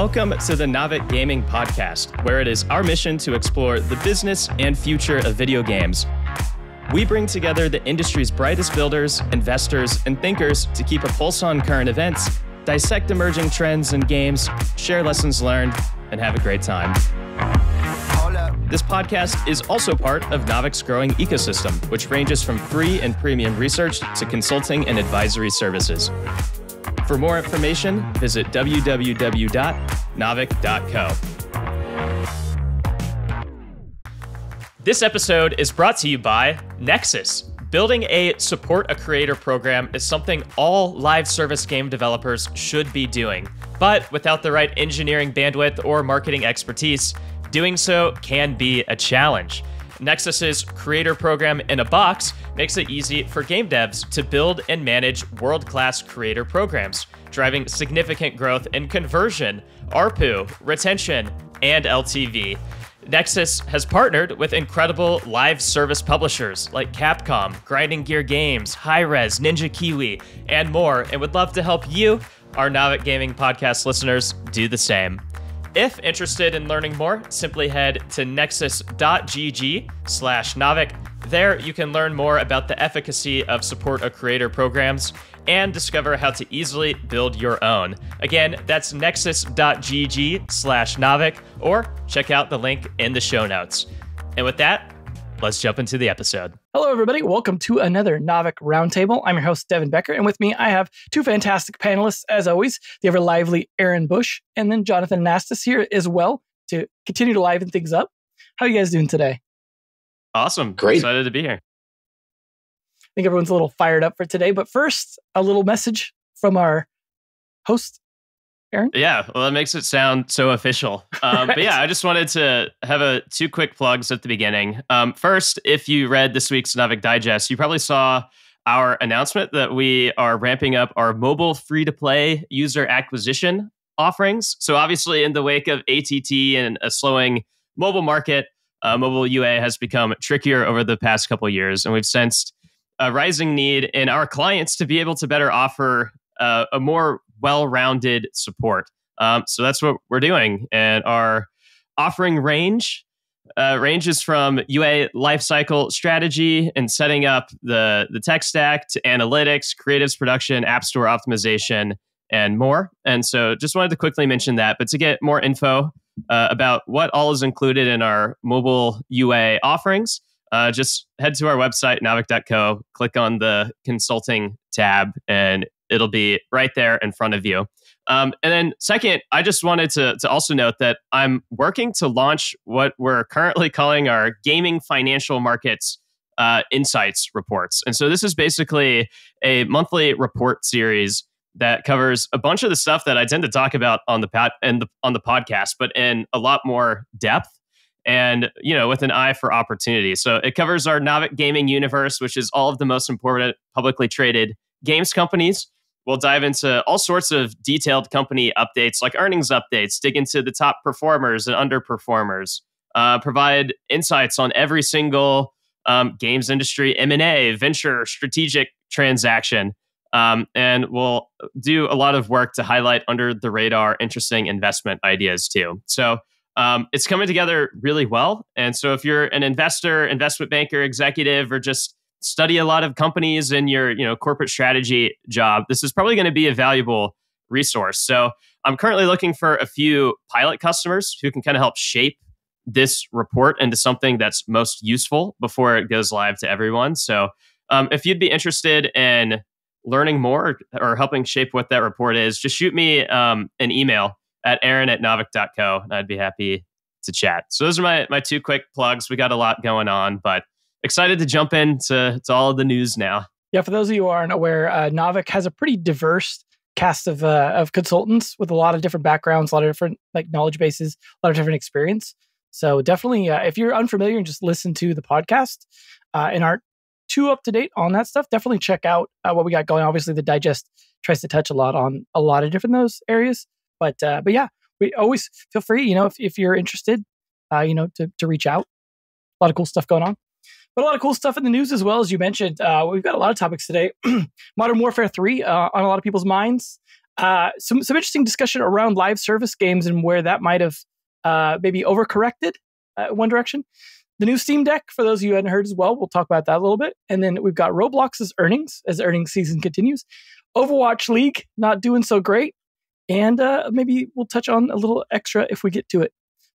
Welcome to the Navik Gaming Podcast, where it is our mission to explore the business and future of video games. We bring together the industry's brightest builders, investors, and thinkers to keep a pulse on current events, dissect emerging trends in games, share lessons learned, and have a great time. This podcast is also part of Navik's growing ecosystem, which ranges from free and premium research to consulting and advisory services. For more information, visit www.navik.co. This episode is brought to you by Nexus. Building a support a creator program is something all live service game developers should be doing. But without the right engineering bandwidth or marketing expertise, doing so can be a challenge. Nexus's creator program in a box makes it easy for game devs to build and manage world-class creator programs, driving significant growth in conversion, ARPU, retention, and LTV. Nexus has partnered with incredible live service publishers like Capcom, Grinding Gear Games, Hi-Rez, Ninja Kiwi, and more, and would love to help you, our Navik Gaming Podcast listeners, do the same. If interested in learning more, simply head to nexus.gg/Navik. There, you can learn more about the efficacy of support a creator programs and discover how to easily build your own. Again, that's nexus.gg/Navik, or check out the link in the show notes. And with that, let's jump into the episode. Hello, everybody. Welcome to another Navik Roundtable. I'm your host, Devin Becker, and with me, I have two fantastic panelists, as always, the ever lively Aaron Bush, and then Jonathan Anastas here as well to continue to liven things up. How are you guys doing today? Awesome. Great. Excited to be here. I think everyone's a little fired up for today, but first, a little message from our host, Aaron? Yeah, well, that makes it sound so official. Right. But yeah, I just wanted to have two quick plugs at the beginning. First, if you read this week's Navik Digest, you probably saw our announcement that we are ramping up our mobile free-to-play user acquisition offerings. So obviously, in the wake of ATT and a slowing mobile market, mobile UA has become trickier over the past couple of years, and we've sensed a rising need in our clients to be able to better offer a more well-rounded support. So that's what we're doing. And our offering ranges from UA lifecycle strategy and setting up the tech stack to analytics, creatives production, app store optimization, and more. And so just wanted to quickly mention that. But to get more info about what all is included in our mobile UA offerings, just head to our website, navik.co, click on the consulting tab, and it'll be right there in front of you. And then second, I just wanted to also note that I'm working to launch what we're currently calling our Gaming Financial Markets Insights reports. And so this is basically a monthly report series that covers a bunch of the stuff that I tend to talk about on the podcast, but in a lot more depth. And, with an eye for opportunity. So it covers our Navik gaming universe, which is all of the most important publicly traded games companies. We'll dive into all sorts of detailed company updates, like earnings updates, dig into the top performers and underperformers, provide insights on every single games industry, M&A, venture, strategic transaction. And we'll do a lot of work to highlight under the radar interesting investment ideas too. So it's coming together really well. And so if you're an investor, investment banker, executive, or just study a lot of companies in your corporate strategy job, this is probably going to be a valuable resource. So I'm currently looking for a few pilot customers who can kind of help shape this report into something that's most useful before it goes live to everyone. So if you'd be interested in learning more or helping shape what that report is, just shoot me an email at aaron@navik.co, and I'd be happy to chat. So those are my two quick plugs. We got a lot going on, but excited to jump into all of the news now. Yeah, for those of you who aren't aware, Navik has a pretty diverse cast of consultants with a lot of different backgrounds, a lot of different knowledge bases, a lot of different experience. So definitely, if you're unfamiliar and just listen to the podcast and aren't too up to date on that stuff, definitely check out what we got going. Obviously, the digest tries to touch a lot on a lot of different those areas. But yeah, we always feel free, if you're interested, to reach out. A lot of cool stuff going on. But a lot of cool stuff in the news as well, as you mentioned. We've got a lot of topics today. Modern Warfare 3 on a lot of people's minds. Some interesting discussion around live service games and where that might have maybe overcorrected one direction. The new Steam Deck, for those of you who hadn't heard as well, we'll talk about that a little bit. And then we've got Roblox's earnings as the earnings season continues. Overwatch League, not doing so great. And maybe we'll touch on a little extra if we get to it.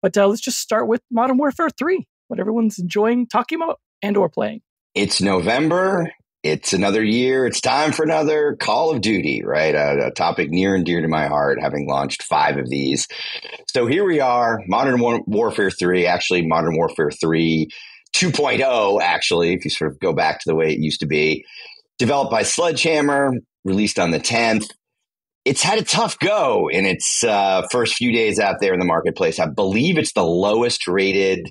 But let's just start with Modern Warfare 3, what everyone's enjoying talking about and or playing. It's November. It's another year. It's time for another Call of Duty, right? A topic near and dear to my heart, having launched 5 of these. So here we are, Modern Warfare 3, actually Modern Warfare 3 2.0, actually, if you sort of go back to the way it used to be. Developed by Sledgehammer, released on the 10th. It's had a tough go in its first few days out there in the marketplace. I believe it's the lowest rated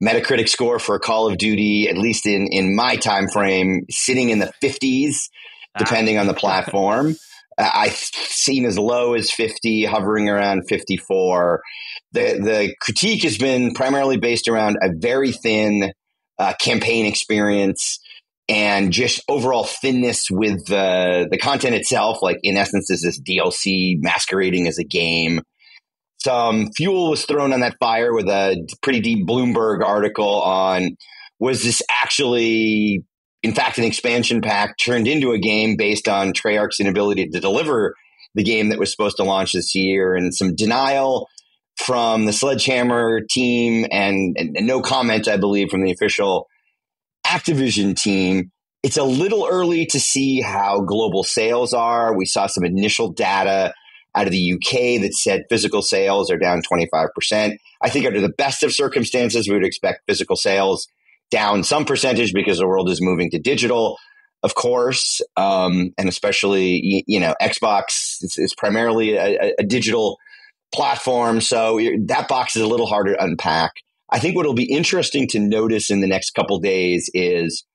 Metacritic score for a Call of Duty, at least in my time frame, sitting in the 50s, depending on the platform. I've seen as low as 50, hovering around 54. The critique has been primarily based around a very thin campaign experience and just overall thinness with the content itself. Like, in essence, is this DLC masquerading as a game. Some fuel was thrown on that fire with a pretty deep Bloomberg article on, was this actually, in fact, an expansion pack turned into a game based on Treyarch's inability to deliver the game that was supposed to launch this year, and some denial from the Sledgehammer team and no comment, I believe, from the official Activision team. It's a little early to see how global sales are. We saw some initial data out of the UK that said physical sales are down 25%. I think under the best of circumstances, we would expect physical sales down some percentage because the world is moving to digital, of course, and especially, Xbox is primarily a digital platform. So that box is a little harder to unpack. I think what will be interesting to notice in the next couple of days is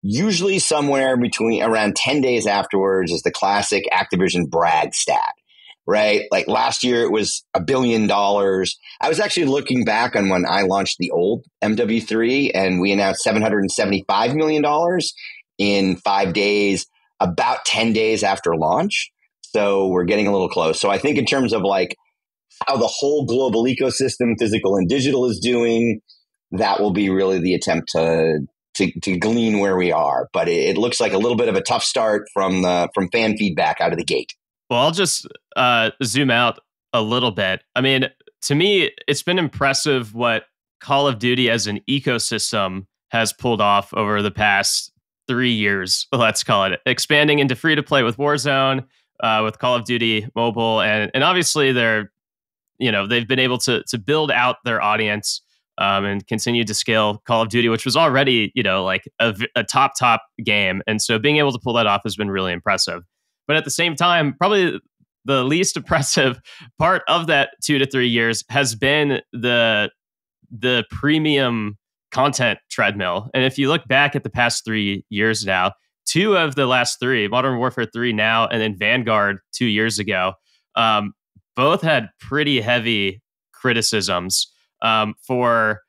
usually somewhere between around 10 days afterwards is the classic Activision brag stat. Right? Like last year, it was $1 billion. I was actually looking back on when I launched the old MW3 and we announced $775 million in 5 days, about 10 days after launch. So we're getting a little close. So I think in terms of like how the whole global ecosystem, physical and digital, is doing, that will be really the attempt to glean where we are. But it looks like a little bit of a tough start from fan feedback out of the gate. Well, I'll just zoom out a little bit. I mean, to me, it's been impressive what Call of Duty as an ecosystem has pulled off over the past 3 years, let's call it. Expanding into free-to-play with Warzone, with Call of Duty Mobile, and obviously they've been able to build out their audience and continue to scale Call of Duty, which was already, like a top game. And so being able to pull that off has been really impressive. But at the same time, probably the least impressive part of that 2 to 3 years has been the premium content treadmill. And if you look back at the past 3 years now, 2 of the last 3, Modern Warfare 3 now, and then Vanguard 2 years ago, both had pretty heavy criticisms for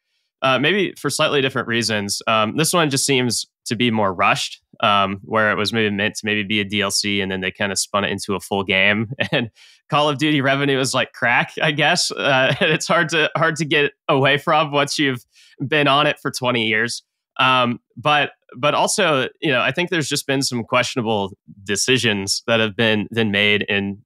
maybe for slightly different reasons. This one just seems to be more rushed, where it was maybe meant to maybe be a DLC and then they kind of spun it into a full game. And Call of Duty revenue is like crack, I guess. And it's hard to get away from once you've been on it for 20 years. But also, I think there's just been some questionable decisions that have been made in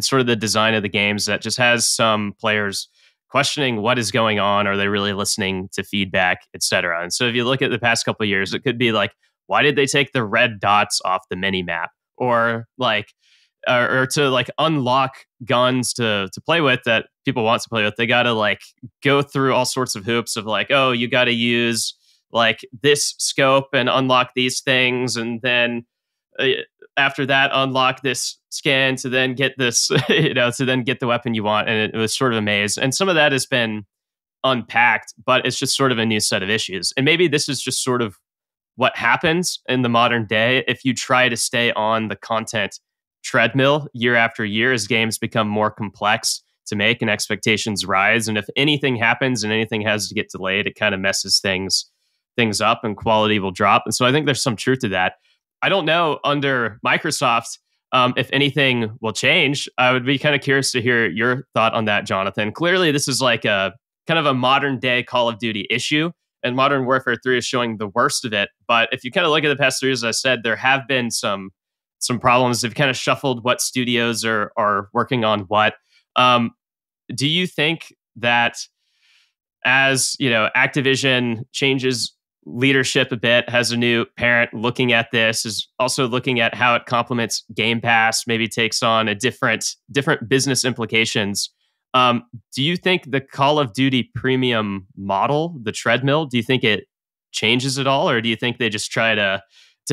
sort of the design of the games that just has some players questioning what is going on. Are they really listening to feedback, et cetera? And so if you look at the past couple of years, it could be like, why did they take the red dots off the mini map? Or to like unlock guns to play with that people want to play with, they got to like go through all sorts of hoops of like, oh, you got to use like this scope and unlock these things. And then after that, unlock this scan to then get this, to then get the weapon you want. And it was sort of a maze. And some of that has been unpacked, but it's just sort of a new set of issues. And maybe this is just sort of what happens in the modern day if you try to stay on the content treadmill year after year as games become more complex to make and expectations rise. And if anything happens and anything has to get delayed, it kind of messes things up and quality will drop. And so I think there's some truth to that. I don't know under Microsoft if anything will change. I would be kind of curious to hear your thought on that, Jonathan. Clearly, this is like a kind of a modern day Call of Duty issue, and Modern Warfare 3 is showing the worst of it. But if you kind of look at the past 3 years, as I said, there have been some problems. They've kind of shuffled what studios are working on what. Do you think that as Activision changes leadership a bit, has a new parent looking at this, is also looking at how it complements Game Pass, maybe takes on a different business implications? Do you think the Call of Duty premium model, the treadmill, do you think it changes at all, or do you think they just try to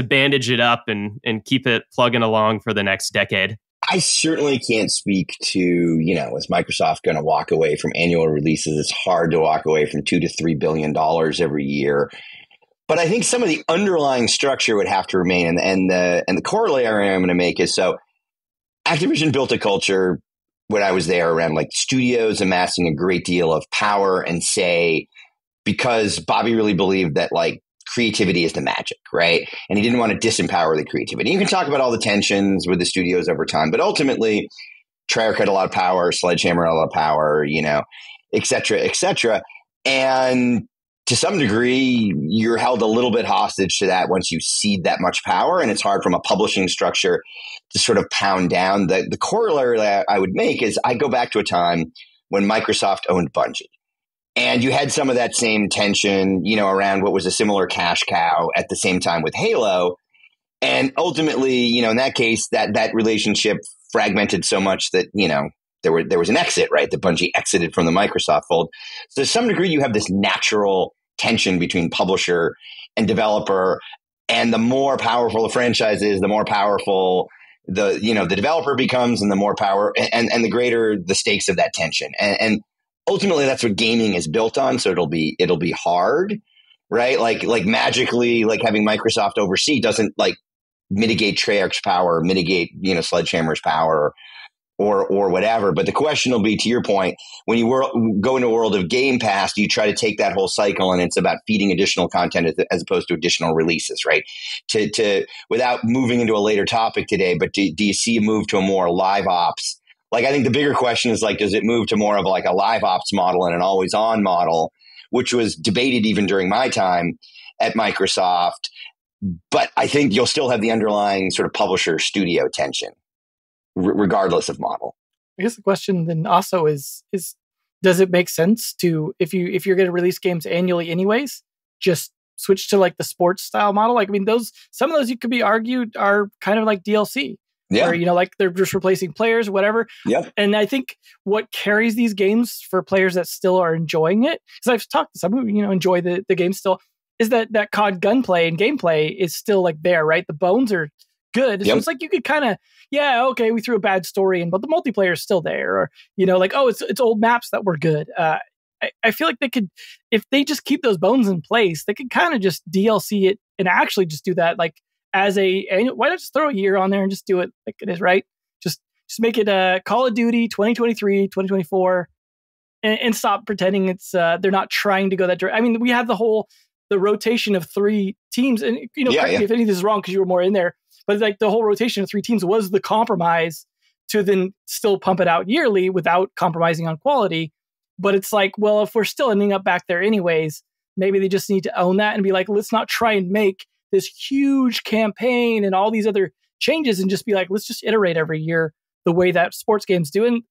bandage it up and keep it plugging along for the next decade? I certainly can't speak to, is Microsoft going to walk away from annual releases? It's hard to walk away from $2 to $3 billion every year. But I think some of the underlying structure would have to remain. And the corollary I'm going to make is, so Activision built a culture when I was there around like studios amassing a great deal of power and say, because Bobby really believed that like creativity is the magic, right? And he didn't want to disempower the creativity. You can talk about all the tensions with the studios over time, but ultimately Treyarch had a lot of power, Sledgehammer had a lot of power, et cetera, et cetera. And to some degree, you're held a little bit hostage to that once you cede that much power, and it's hard from a publishing structure to sort of pound down. The corollary that I would make is I go back to a time when Microsoft owned Bungie. And you had some of that same tension, around what was a similar cash cow at the same time with Halo. And ultimately, in that case, that relationship fragmented so much that, there was an exit, right? The Bungie exited from the Microsoft fold. So to some degree, you have this natural tension between publisher and developer. And the more powerful the franchise is, the more powerful the developer becomes, and the more power and the greater the stakes of that tension. And ultimately, that's what gaming is built on. So it'll be hard, right? Like magically, like having Microsoft oversee doesn't like mitigate Treyarch's power, mitigate Sledgehammer's power, or whatever. But the question will be, to your point, when you go into a world of Game Pass, you try to take that whole cycle, and it's about feeding additional content as opposed to additional releases, right? To without moving into a later topic today, but do you see a move to a more live ops? Like, I think the bigger question is, like, does it move to more of like a live ops model and an always on model, which was debated even during my time at Microsoft. But I think you'll still have the underlying sort of publisher studio tension, regardless of model. I guess the question then also is does it make sense to, if you're going to release games annually anyways, just switch to like the sports style model? Like, I mean, some of those you could be argued are kind of like DLC. Yeah. Where, like they're just replacing players, whatever. Yep. And I think what carries these games for players that still are enjoying it, because I've talked to some who, enjoy the game still, is that COD gunplay and gameplay is still like there, right? The bones are good. Yep. So it's like you could kind of, okay, we threw a bad story in, but the multiplayer is still there. Or, it's old maps that were good. I feel like they could, if they just keep those bones in place, they could kind of just DLC it and actually just do that like, why not just throw a year on there and just do it like it is, right? Just make it Call of Duty 2023, 2024, and stop pretending it's they're not trying to go that direction. I mean, we have the rotation of 3 teams, and correct me if any of this is wrong because you were more in there, but like the whole rotation of 3 teams was the compromise to then still pump it out yearly without compromising on quality. But it's like, well, if we're still ending up back there anyways, maybe they just need to own that and be like, let's not try and make this huge campaign and all these other changes and just be like, let's just iterate every year the way that sports games do. And,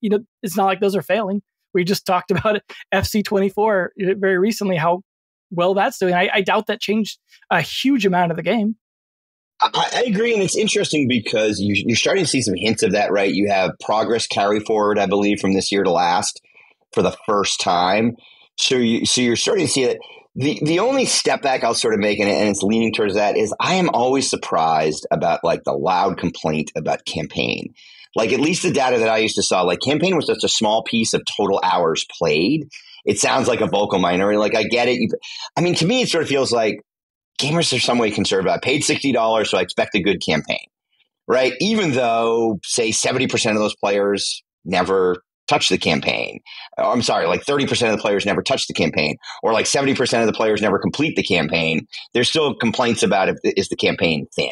it's not like those are failing. We just talked about it, FC24 very recently, how well that's doing. I doubt that changed a huge amount of the game. I agree. And it's interesting because you're starting to see some hints of that, right? You have progress carry forward, I believe, from this year to last for the first time. So you're starting to see it. The only step back I'll sort of make, and it's leaning towards that, is I am always surprised about like the loud complaint about campaign. Like, at least the data that I used to saw, like campaign was just a small piece of total hours played. It sounds like a vocal minority. Like, I get it. I mean, to me, it sort of feels like gamers are some way concerned. I paid $60, so I expect a good campaign, right? Even though, say, 70% of those players never touch the campaign. I'm sorry, like 30% of the players never touch the campaign, or like 70% of the players never complete the campaign. There's still complaints about is the campaign thin.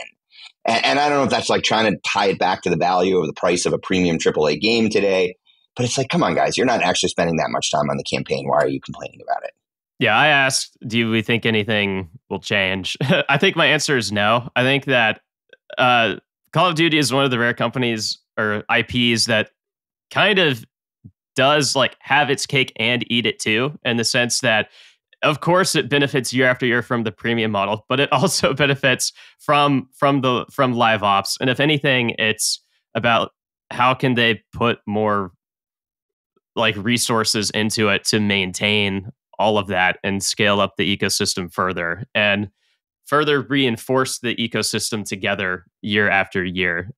And I don't know if that's like trying to tie it back to the value of the price of a premium AAA game today. But it's like, come on, guys, you're not actually spending that much time on the campaign. Why are you complaining about it? Yeah, I asked, do we think anything will change? I think my answer is no. I think that Call of Duty is one of the rare companies or IPs that kind of does like have its cake and eat it too, in the sense that, of course, it benefits year after year from the premium model, but it also benefits from live ops. And if anything, it's about how can they put more like resources into it to maintain all of that and scale up the ecosystem further and further reinforce the ecosystem together year after year.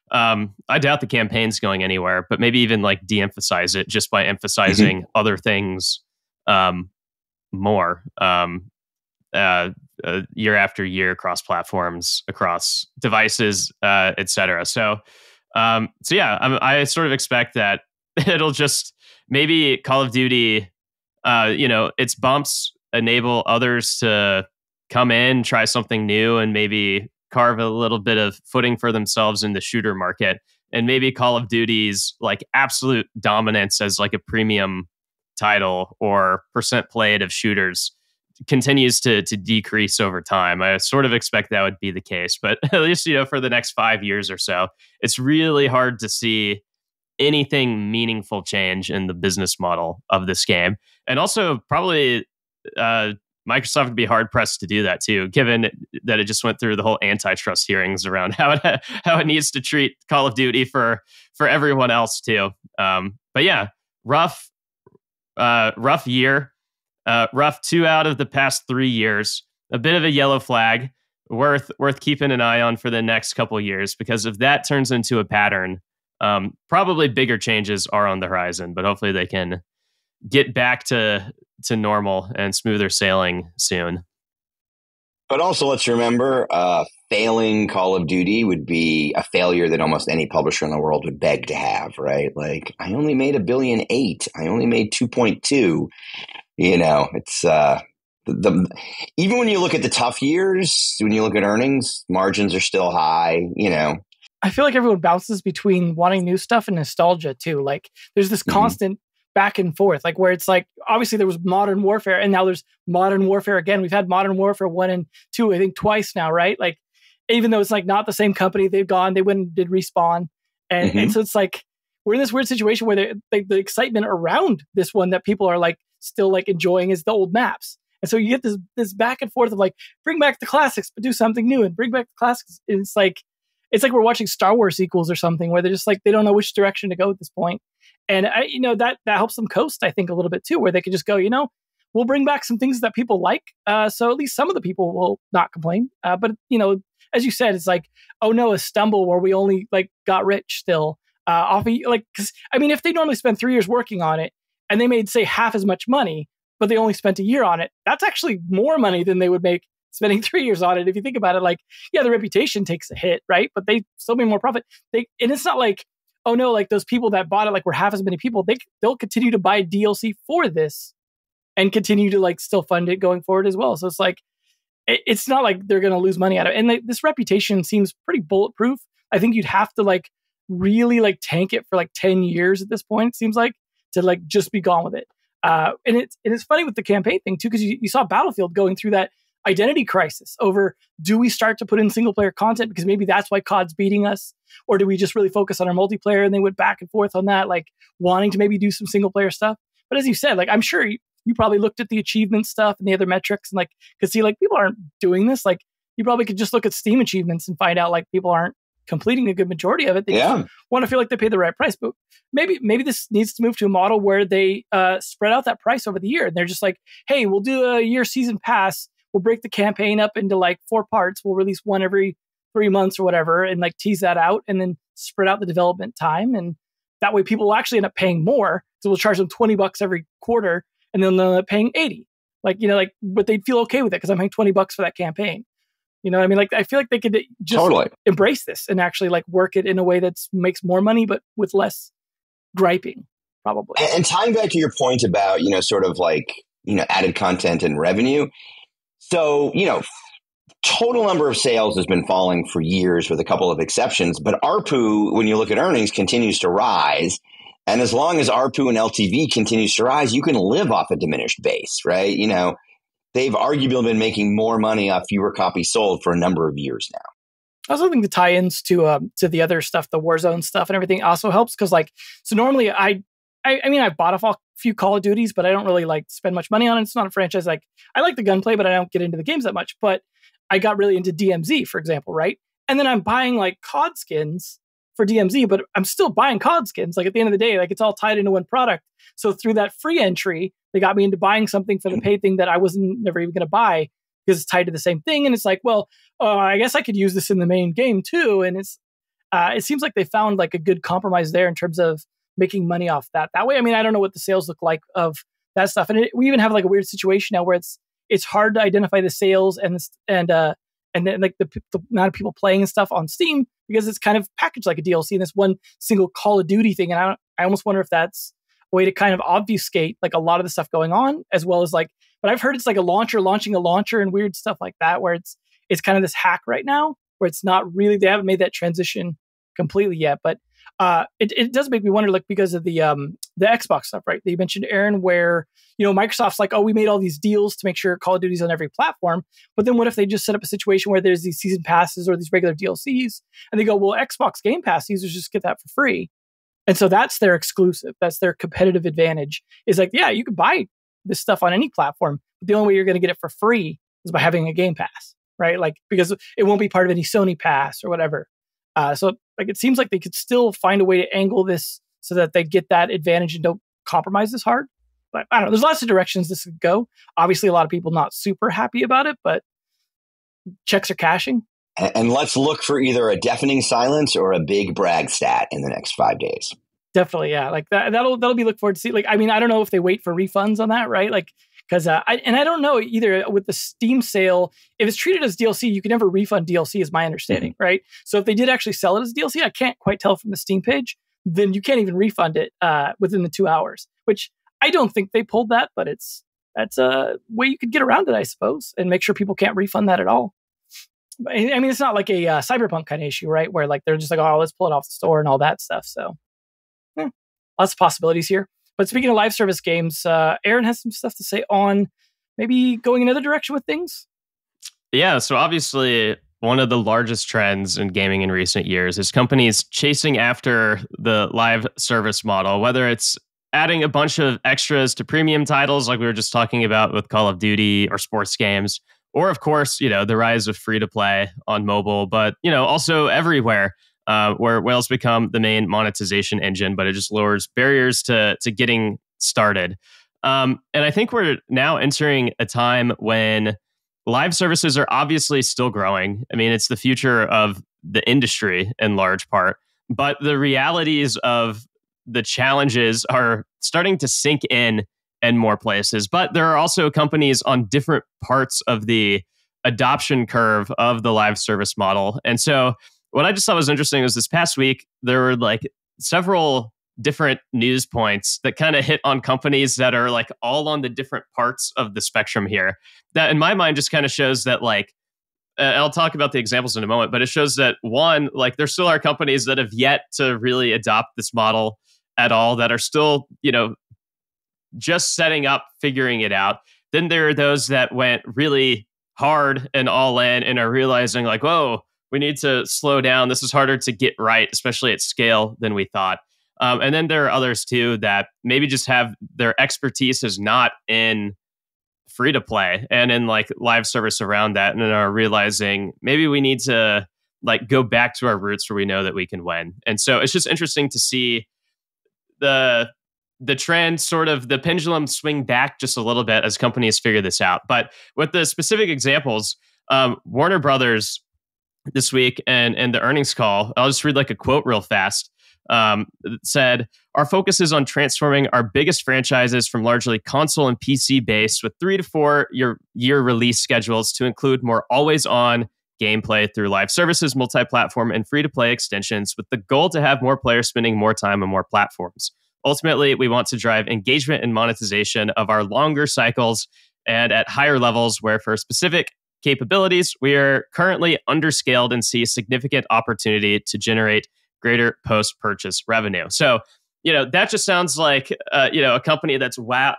I doubt the campaign's going anywhere, but maybe even like de-emphasize it just by emphasizing other things more year after year across platforms, across devices, etc. So yeah, I sort of expect that it'll just maybe Call of Duty, its bumps enable others to come in, try something new, and maybe carve a little bit of footing for themselves in the shooter market. And maybe Call of Duty's like absolute dominance as like a premium title or percent played of shooters continues to decrease over time. I sort of expect that would be the case, but at least, for the next 5 years or so, it's really hard to see anything meaningful change in the business model of this game. And also probably Microsoft would be hard pressed to do that too, given that it just went through the whole antitrust hearings around how it needs to treat Call of Duty for everyone else too. But yeah, rough year, rough 2 out of the past 3 years, a bit of a yellow flag, worth keeping an eye on for the next couple of years, because if that turns into a pattern, probably bigger changes are on the horizon, but hopefully they can get back to normal and smoother sailing soon. But also, let's remember, failing Call of Duty would be a failure that almost any publisher in the world would beg to have, right? Like, I only made $1.8 billion. I only made 2.2. It's even when you look at the tough years, when you look at earnings, margins are still high. I feel like everyone bounces between wanting new stuff and nostalgia too. Like, there's this constant back and forth, like where it's like, obviously there was Modern Warfare and now there's Modern Warfare again. We've had Modern Warfare 1 and 2, I think twice now, right? Like, even though it's like not the same company, they went and did Respawn. And so it's like, we're in this weird situation where the excitement around this one that people are like still like enjoying is the old maps. And so you get this back and forth of like, bring back the classics, but do something new, and bring back the classics. And it's like we're watching Star Wars sequels or something where they're just like, they don't know which direction to go at this point. And that helps them coast, I think, a little bit too, where they could just go, we'll bring back some things that people like. So at least some of the people will not complain. But as you said, it's like, oh no, a stumble where we only like got rich still off of, like, because I mean, if they normally spend 3 years working on it and they made say half as much money, but they only spent a year on it, that's actually more money than they would make spending 3 years on it. If you think about it, like, yeah, the reputation takes a hit, right? But they still made more profit. And it's not like, oh no, like those people that bought it, like were half as many people, they'll continue to buy DLC for this and continue to like still fund it going forward as well. So it's like, it's not like they're going to lose money out of it. And this reputation seems pretty bulletproof. I think you'd have to like really like tank it for like 10 years at this point, it seems like, to like just be gone with it. And it's funny with the campaign thing too, because you saw Battlefield going through that identity crisis over, do we start to put in single player content because maybe that's why COD's beating us, or do we just really focus on our multiplayer? And they went back and forth on that, like wanting to maybe do some single player stuff. But as you said, like, I'm sure you probably looked at the achievement stuff and the other metrics and like could see like people aren't doing this. Like, you probably could just look at Steam achievements and find out like people aren't completing a good majority of it. They just want to feel like they pay the right price. But maybe this needs to move to a model where they spread out that price over the year. And they're just like, hey, we'll do a year season pass. We'll break the campaign up into like 4 parts. We'll release one every 3 months or whatever, and like tease that out and then spread out the development time. And that way people will actually end up paying more. So we'll charge them $20 every quarter, and then they'll end up paying 80. But they'd feel okay with it because I'm paying $20 for that campaign. You know what I mean? Like, I feel like they could just embrace this and actually like work it in a way that makes more money, but with less griping, probably. And tying back to your point about, sort of like, added content and revenue. So, total number of sales has been falling for years with a couple of exceptions, but ARPU, when you look at earnings, continues to rise. And as long as ARPU and LTV continues to rise, you can live off a diminished base, right? You know, they've arguably been making more money off fewer copies sold for a number of years now. I also think the tie-ins to the other stuff, the Warzone stuff and everything also helps because so normally I mean, I've bought a few Call of Duties, but I don't really spend much money on it. It's not a franchise. I like the gunplay, but I don't get into the games that much. But I got really into DMZ, for example, right? And then I'm buying COD skins for DMZ, but I'm still buying COD skins. At the end of the day, it's all tied into one product. So through that free entry, they got me into buying something for the paid thing that I wasn't never even going to buy because it's tied to the same thing. And it's I guess I could use this in the main game too. And it seems like they found a good compromise there in terms of making money off that way. I mean, I don't know what the sales look like of that stuff. And we even have a weird situation now where it's hard to identify the sales and then the amount of people playing and stuff on Steam because it's kind of packaged like a DLC in this one single Call of Duty thing. And I almost wonder if that's a way to kind of obfuscate a lot of the stuff going on, as well as but I've heard it's a launcher launching a launcher and weird stuff like that, where it's kind of this hack right now where it's not really, they haven't made that transition completely yet. But it does make me wonder, because of the Xbox stuff, right? That you mentioned, Aaron, where, Microsoft's we made all these deals to make sure Call of Duty's on every platform. But then what if they just set up a situation where there's these season passes or these regular DLCs and they go, well, Xbox Game Pass users just get that for free. And so that's their exclusive. That's their competitive advantage. Is yeah, you can buy this stuff on any platform, but the only way you're going to get it for free is by having a Game Pass, right? Because it won't be part of any Sony Pass or whatever. So it seems like they could still find a way to angle this so that they get that advantage and don't compromise this hard. But I don't know. There's lots of directions this could go. Obviously, a lot of people not super happy about it, but checks are cashing. And let's look for either a deafening silence or a big brag stat in the next 5 days. Definitely, yeah. That'll be look forward to see. I mean, I don't know if they wait for refunds on that, right? Because I don't know either with the Steam sale, if it's treated as DLC, you can never refund DLC, is my understanding, right? So if they did actually sell it as DLC, I can't quite tell from the Steam page, then you can't even refund it within the 2 hours, which I don't think they pulled that, but that's a way you could get around it, I suppose, and make sure people can't refund that at all. I mean, it's not like a Cyberpunk kind of issue, right? Where they're just oh, let's pull it off the store and all that stuff. So lots of possibilities here. But speaking of live service games, Aaron has some stuff to say on maybe going another direction with things. Yeah, so obviously one of the largest trends in gaming in recent years is companies chasing after the live service model, whether it's adding a bunch of extras to premium titles like we were just talking about with Call of Duty or sports games, or of course, the rise of free-to-play on mobile, but, also everywhere. Where whales become the main monetization engine, but it just lowers barriers to getting started. And I think we're now entering a time when live services are obviously still growing. I mean, it's the future of the industry in large part, but the realities of the challenges are starting to sink in more places. But there are also companies on different parts of the adoption curve of the live service model. And so what I just thought was interesting was this past week, there were several different news points that kind of hit on companies that are all on the different parts of the spectrum here. That in my mind just kind of shows that I'll talk about the examples in a moment, but it shows that one, there still are companies that have yet to really adopt this model at all, that are still, just setting up, figuring it out. Then there are those that went really hard and all in and are realizing whoa, we need to slow down. This is harder to get right, especially at scale than we thought. And then there are others too that maybe just have their expertise is not in free to play and in live service around that, and are realizing maybe we need to go back to our roots where we know that we can win. And so it's just interesting to see the trend, sort of the pendulum swing back just a little bit as companies figure this out. But with the specific examples, Warner Brothers this week and the earnings call, I'll just read a quote real fast. It said, "Our focus is on transforming our biggest franchises from largely console and PC based with 3 to 4 year release schedules to include more always on gameplay through live services, multi-platform, and free-to-play extensions, with the goal to have more players spending more time on more platforms. Ultimately, we want to drive engagement and monetization of our longer cycles and at higher levels where for specific capabilities, we are currently underscaled and see significant opportunity to generate greater post-purchase revenue. So, that just sounds like, a company that's wowed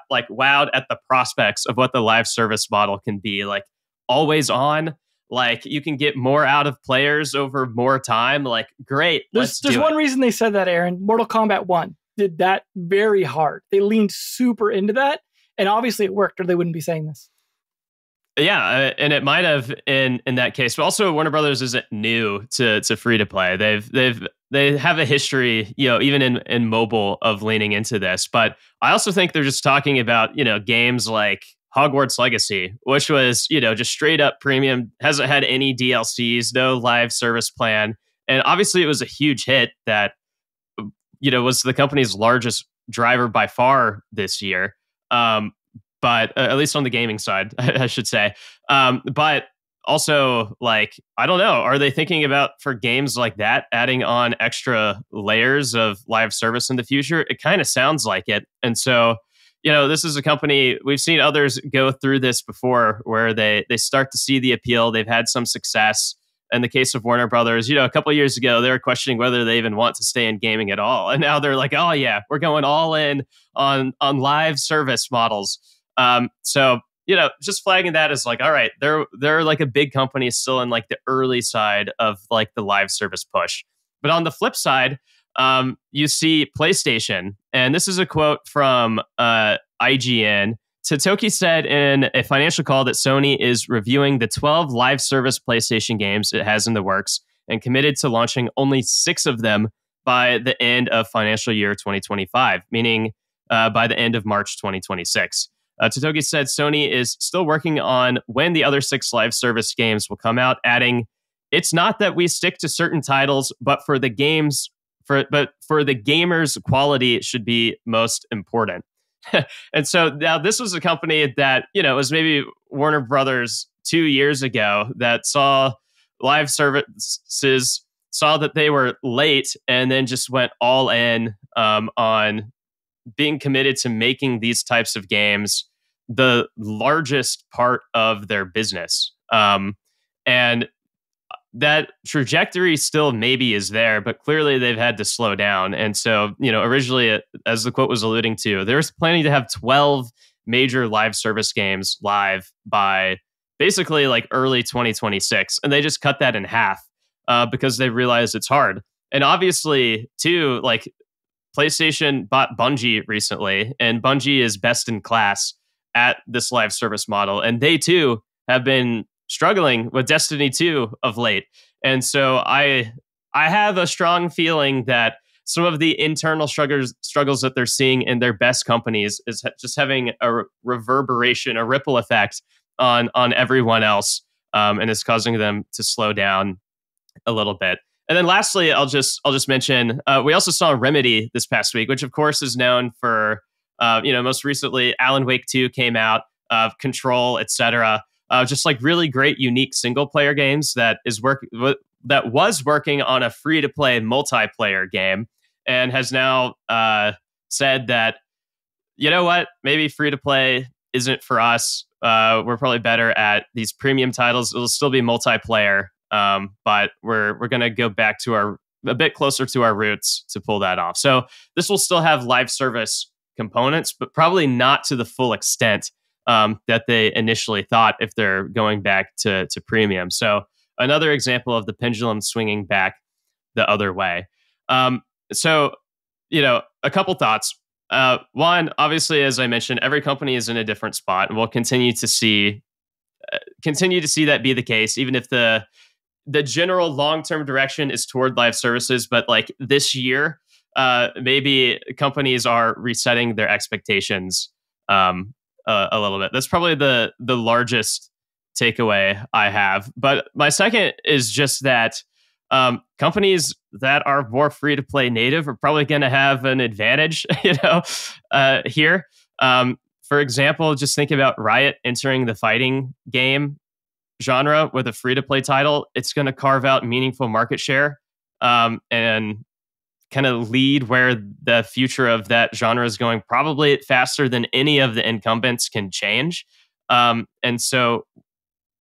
at the prospects of what the live service model can be, like always on. Like you can get more out of players over more time. Like, great. There's one reason they said that, Aaron. Mortal Kombat 1 did that very hard. They leaned super into that. And obviously it worked, or they wouldn't be saying this. Yeah, and it might have in that case. But also, Warner Brothers isn't new to free to play. They have a history, even in mobile, of leaning into this. But I also think they're just talking about games like Hogwarts Legacy, which was just straight up premium, hasn't had any DLCs, no live service plan, and obviously it was a huge hit that was the company's largest driver by far this year. But at least on the gaming side, I should say. But also, like, I don't know, are they thinking about, for games like that, adding on extra layers of live service in the future? It kind of sounds like it. And so, this is a company, we've seen others go through this before, where they start to see the appeal. They've had some success. In the case of Warner Brothers, a couple of years ago, they were questioning whether they even want to stay in gaming at all. And now they're like, oh yeah, we're going all in on live service models. So, just flagging that as like, all right, they're like a big company still in like the early side of like the live service push. But on the flip side, you see PlayStation, and this is a quote from IGN. Satoki said in a financial call that Sony is reviewing the 12 live service PlayStation games it has in the works and committed to launching only 6 of them by the end of financial year 2025, meaning by the end of March 2026. Totoki said Sony is still working on when the other 6 live service games will come out, adding, "It's not that we stick to certain titles, but for the gamers, quality should be most important." And so now this was a company that, was maybe Warner Brothers 2 years ago that saw live services, saw that they were late, and then just went all in on being committed to making these types of games the largest part of their business. And that trajectory still maybe is there, but clearly they've had to slow down. And so, originally, as the quote was alluding to, there was planning to have 12 major live service games live by basically like early 2026. And they just cut that in half because they realized it's hard. And obviously, too, like PlayStation bought Bungie recently, and Bungie is best in class at this live service model. And they, too, have been struggling with Destiny 2 of late. And so I have a strong feeling that some of the internal struggles that they're seeing in their best companies is just having a reverberation, a ripple effect on everyone else, and is causing them to slow down a little bit. And then lastly, I'll just mention, we also saw Remedy this past week, which of course is known for, most recently, Alan Wake 2 came out, Control, etc. Just like really great, unique single player games that was working on a free to play multiplayer game, and has now said that, you know what, maybe free to play isn't for us. We're probably better at these premium titles. It'll still be multiplayer, but we're going to go back to a bit closer to our roots to pull that off. So this will still have live service components, but probably not to the full extent that they initially thought if they're going back to premium. So another example of the pendulum swinging back the other way. So, a couple thoughts. One, obviously, as I mentioned, every company is in a different spot, and we'll continue to see that be the case, even if the general long-term direction is toward live services. But like this year, maybe companies are resetting their expectations a little bit. That's probably the largest takeaway I have. But my second is just that companies that are more free to play native are probably going to have an advantage, here. For example, just think about Riot entering the fighting game genre with a free to play title. It's going to carve out meaningful market share and kind of lead where the future of that genre is going, probably faster than any of the incumbents can change. And so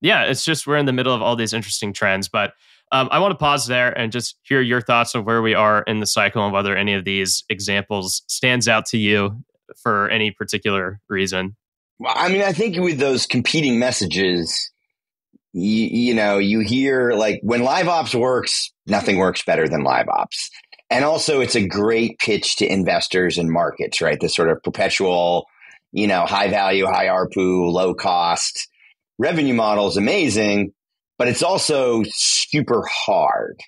Yeah, it's just we're in the middle of all these interesting trends. But I want to pause there and just hear your thoughts of where we are in the cycle and whether any of these examples stands out to you for any particular reason. Well, I mean, I think with those competing messages, you hear like when live ops works, nothing works better than live ops. And also it's a great pitch to investors and markets, right? This sort of perpetual, high value, high ARPU, low cost revenue model is amazing, but it's also super hard,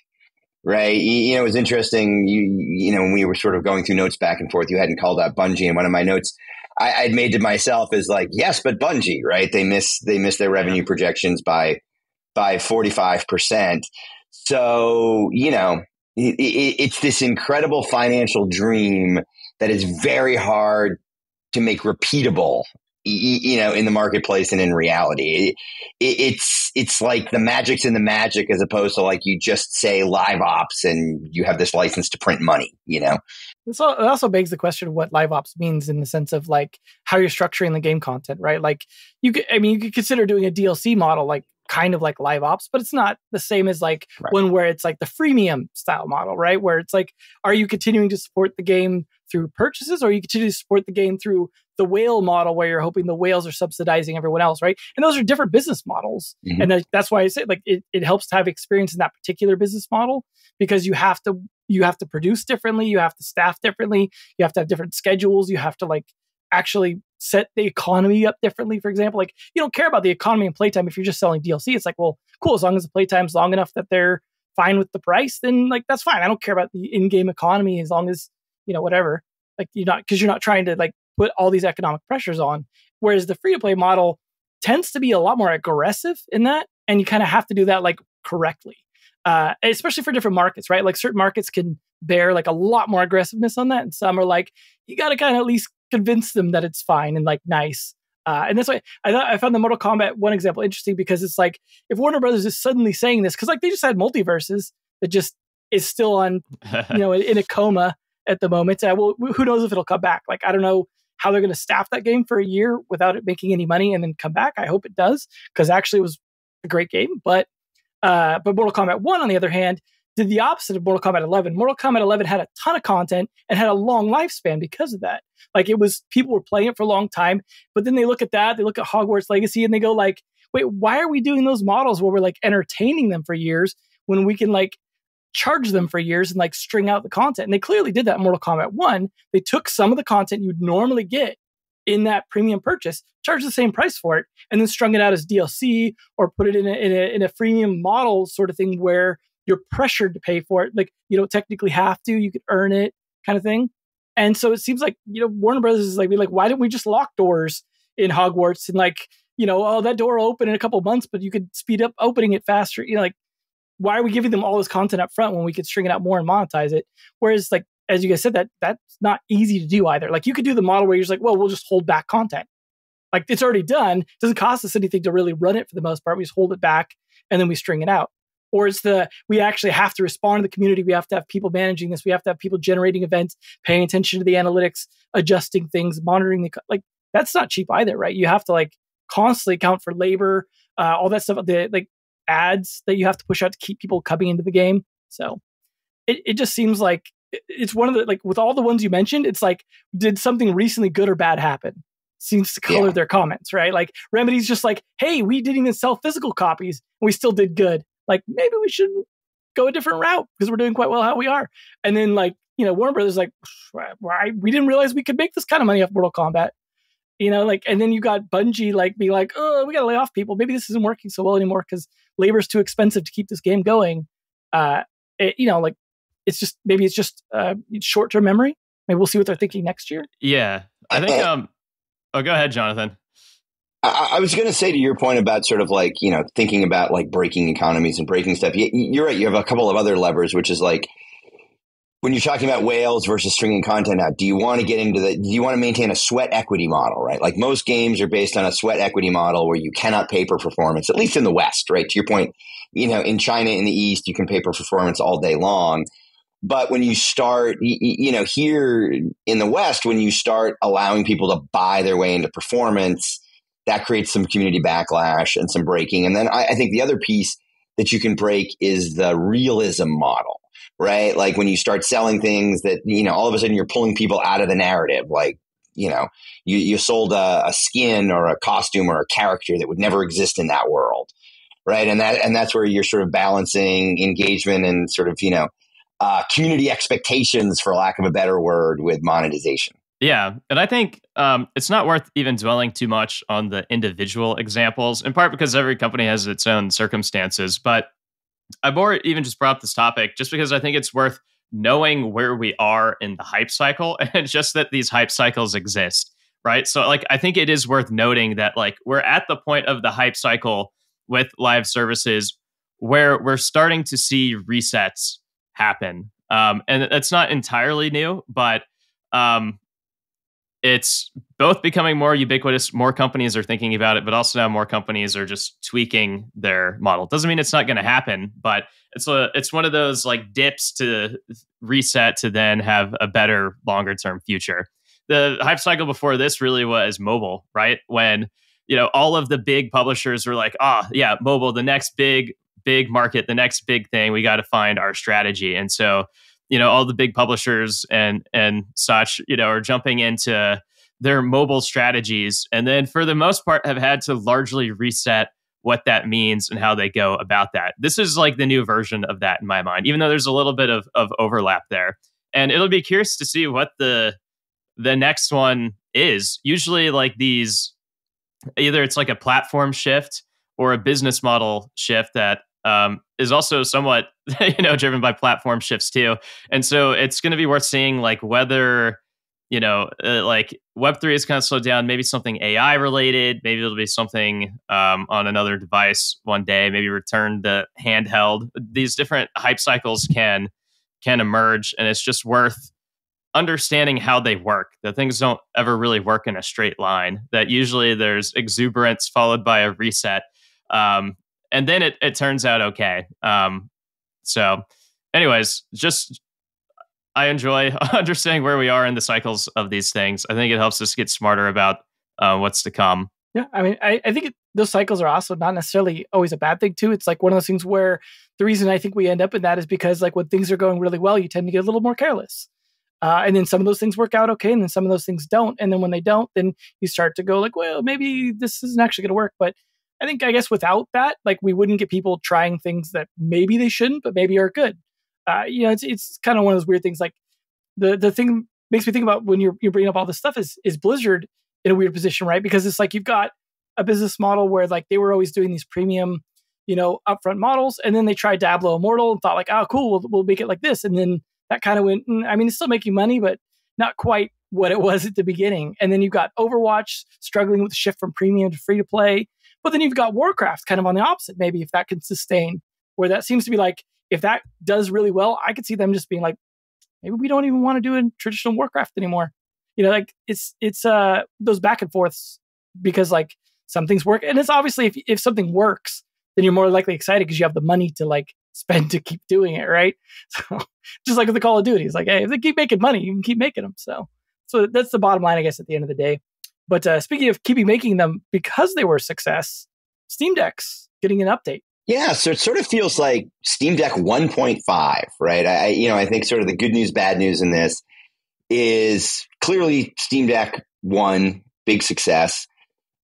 right? It was interesting. When we were sort of going through notes back and forth, you hadn't called out Bungie, and one of my notes I'd made to myself is like, yes, but Bungie, right? They miss their revenue projections by 45%. So, it's this incredible financial dream that is very hard to make repeatable, in the marketplace and in reality. It's like the magic's in the magic as opposed to like you just say live ops and you have this license to print money, It also begs the question of what live ops means in the sense of like how you're structuring the game content, right? Like you could consider doing a DLC model, like kind of like live ops, but it's not the same as like one where it's like the freemium style model, right? Where it's like, are you continuing to support the game through purchases, or you continue to support the game through the whale model where you're hoping the whales are subsidizing everyone else, right? And those are different business models. Mm-hmm. And that's why I say like it helps to have experience in that particular business model, because you have to produce differently, you have to staff differently, you have to have different schedules, you have to like actually set the economy up differently. For example, like you don't care about the economy and playtime if you're just selling DLC. It's like, well, cool, as long as the playtime's long enough that they're fine with the price, then like that's fine. I don't care about the in-game economy as long as, whatever. Like you're not trying to like put all these economic pressures on. Whereas the free-to-play model tends to be a lot more aggressive in that, and you kind of have to do that like correctly. Especially for different markets, right? Like certain markets can bear like a lot more aggressiveness on that, and some are like, you got to kind of at least convince them that it's fine and like nice. And that's why I found the Mortal Kombat one example interesting, because it's like if Warner Brothers is suddenly saying this, because like they just had Multiverses that just is still on, in a coma at the moment. Well, who knows if it'll come back? Like I don't know how they're going to staff that game for a year without it making any money and then come back. I hope it does, because actually it was a great game. But Mortal Kombat 1, on the other hand, did the opposite of Mortal Kombat 11. Mortal Kombat 11 had a ton of content and had a long lifespan because of that. Like people were playing it for a long time, but then they look at that, they look at Hogwarts Legacy, and they go like, wait, why are we doing those models where we're like entertaining them for years when we can like charge them for years and like string out the content? And they clearly did that in Mortal Kombat 1. They took some of the content you'd normally get in that premium purchase, charged the same price for it, and then strung it out as DLC or put it in a freemium model sort of thing where you're pressured to pay for it. Like you don't technically have to, you could earn it kind of thing. And so it seems like, Warner Brothers is like, why didn't we just lock doors in Hogwarts and like, that door will open in a couple of months, but you could speed up opening it faster. Like, why are we giving them all this content up front when we could string it out more and monetize it? Whereas like, as you guys said, that's not easy to do either. Like you could do the model where you're just like, well, we'll just hold back content. Like it's already done. It doesn't cost us anything to really run it for the most part. We just hold it back and then we string it out. Or it's we actually have to respond to the community. We have to have people managing this. We have to have people generating events, paying attention to the analytics, adjusting things, monitoring like that's not cheap either, right? You have to like constantly account for labor, all that stuff, the like ads that you have to push out to keep people coming into the game. So it just seems like it's one of the, like with all the ones you mentioned, it's like, did something recently good or bad happen? Seems to color their comments, right? Like Remedy's just like, hey, we didn't even sell physical copies and we still did good. Like maybe we should go a different route because we're doing quite well how we are. And then like, Warner Brothers like, we didn't realize we could make this kind of money off Mortal Kombat. And then you got Bungie like being like, oh, we got to lay off people. Maybe this isn't working so well anymore because labor is too expensive to keep this game going. It's just short-term memory. Maybe we'll see what they're thinking next year. Yeah, I think. Go ahead, Jonathan. I was going to say to your point about sort of like, thinking about like breaking economies and breaking stuff. You're right. You have a couple of other levers, which is like when you're talking about whales versus stringing content out, do you want to get into do you want to maintain a sweat equity model, right? Like most games are based on a sweat equity model where you cannot pay per performance, at least in the West, right? To your point, in China, in the East, you can pay per performance all day long. But when you start, here in the West, when you start allowing people to buy their way into performance, that creates some community backlash and some breaking. And then I think the other piece that you can break is the realism model, right? Like when you start selling things that, all of a sudden you're pulling people out of the narrative. Like, you sold a skin or a costume or a character that would never exist in that world. Right. And that's where you're sort of balancing engagement and sort of, community expectations, for lack of a better word, with monetization. Yeah. And I think it's not worth even dwelling too much on the individual examples, in part because every company has its own circumstances. But I more even just brought up this topic just because I think it's worth knowing where we are in the hype cycle and just that these hype cycles exist. Right. So like, I think it is worth noting that like we're at the point of the hype cycle with live services where we're starting to see resets happen. And it's not entirely new, but it's both becoming more ubiquitous. More companies are thinking about it, but also now more companies are just tweaking their model. Doesn't mean it's not going to happen, but it's one of those like dips to reset to then have a better longer term future. The hype cycle before this really was mobile, right? When all of the big publishers were like, yeah, mobile, the next big market, the next big thing, we got to find our strategy. And so, all the big publishers and such, are jumping into their mobile strategies. And then for the most part have had to largely reset what that means and how they go about that. This is like the new version of that in my mind, even though there's a little bit of overlap there. And it'll be curious to see what the next one is. Usually like these, either it's like a platform shift or a business model shift that is also somewhat, driven by platform shifts too. And so it's going to be worth seeing like whether, like Web3 is kind of slowed down, maybe something AI related, maybe it'll be something on another device one day, maybe return the handheld. These different hype cycles can emerge, and it's just worth understanding how they work. That things don't ever really work in a straight line, that usually there's exuberance followed by a reset. And then it turns out okay. So anyways, just I enjoy understanding where we are in the cycles of these things. I think it helps us get smarter about what's to come. Yeah, I mean, I think those cycles are also not necessarily always a bad thing too. It's like one of those things where the reason I think we end up in that is because like when things are going really well, you tend to get a little more careless. And then some of those things work out okay, and then some of those things don't. And then when they don't, then you start to go like, well, maybe this isn't actually going to work. But I guess without that, like we wouldn't get people trying things that maybe they shouldn't, but maybe are good. It's kind of one of those weird things. Like the thing makes me think about when you're bringing up all this stuff is Blizzard in a weird position, right? Because it's like you've got a business model where like they were always doing these premium, upfront models, and then they tried Diablo Immortal and thought like, oh, cool, we'll make it like this, and then that kind of went. It's still making money, but not quite what it was at the beginning. And then you've got Overwatch struggling with the shift from premium to free to play. But then you've got Warcraft kind of on the opposite, maybe if that can sustain, where that seems to be like, if that does really well, I could see them just being like, maybe we don't even want to do a traditional Warcraft anymore. Like it's those back and forths, because like some things work. And it's obviously if something works, then you're more likely excited because you have the money to like spend to keep doing it, right? So just like with the Call of Duty, it's like, hey, if they keep making money, you can keep making them. So that's the bottom line, I guess, at the end of the day. But speaking of keeping making them because they were a success, Steam Deck's getting an update. Yeah, so it sort of feels like Steam Deck 1.5, right? I think sort of the good news, bad news in this is clearly Steam Deck 1, big success.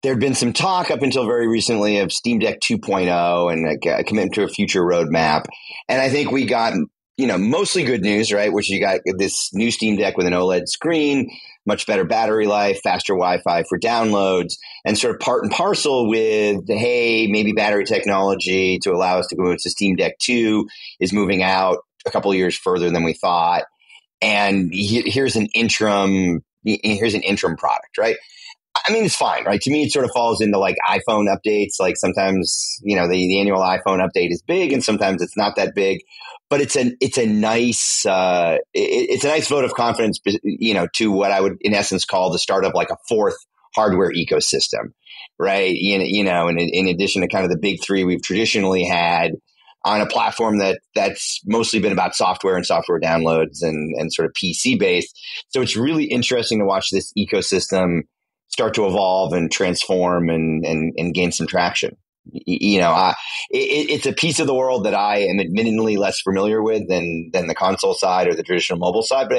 There had been some talk up until very recently of Steam Deck 2.0 and a commitment to a future roadmap. And I think we got, mostly good news, right? Which you got this new Steam Deck with an OLED screen, much better battery life, faster Wi-Fi for downloads, and sort of part and parcel with the, hey, maybe battery technology to allow us to go into Steam Deck 2 is moving out a couple of years further than we thought. And here's an interim product, right? It's fine, right? To me, it sort of falls into like iPhone updates. Like sometimes, the annual iPhone update is big and sometimes it's not that big, but it's a nice vote of confidence, to what I would in essence call the start of like a fourth hardware ecosystem, right? In addition to kind of the big three we've traditionally had on a platform that's mostly been about software and software downloads and sort of PC based. So it's really interesting to watch this ecosystem start to evolve and transform and gain some traction. It's a piece of the world that I am admittedly less familiar with than the console side or the traditional mobile side.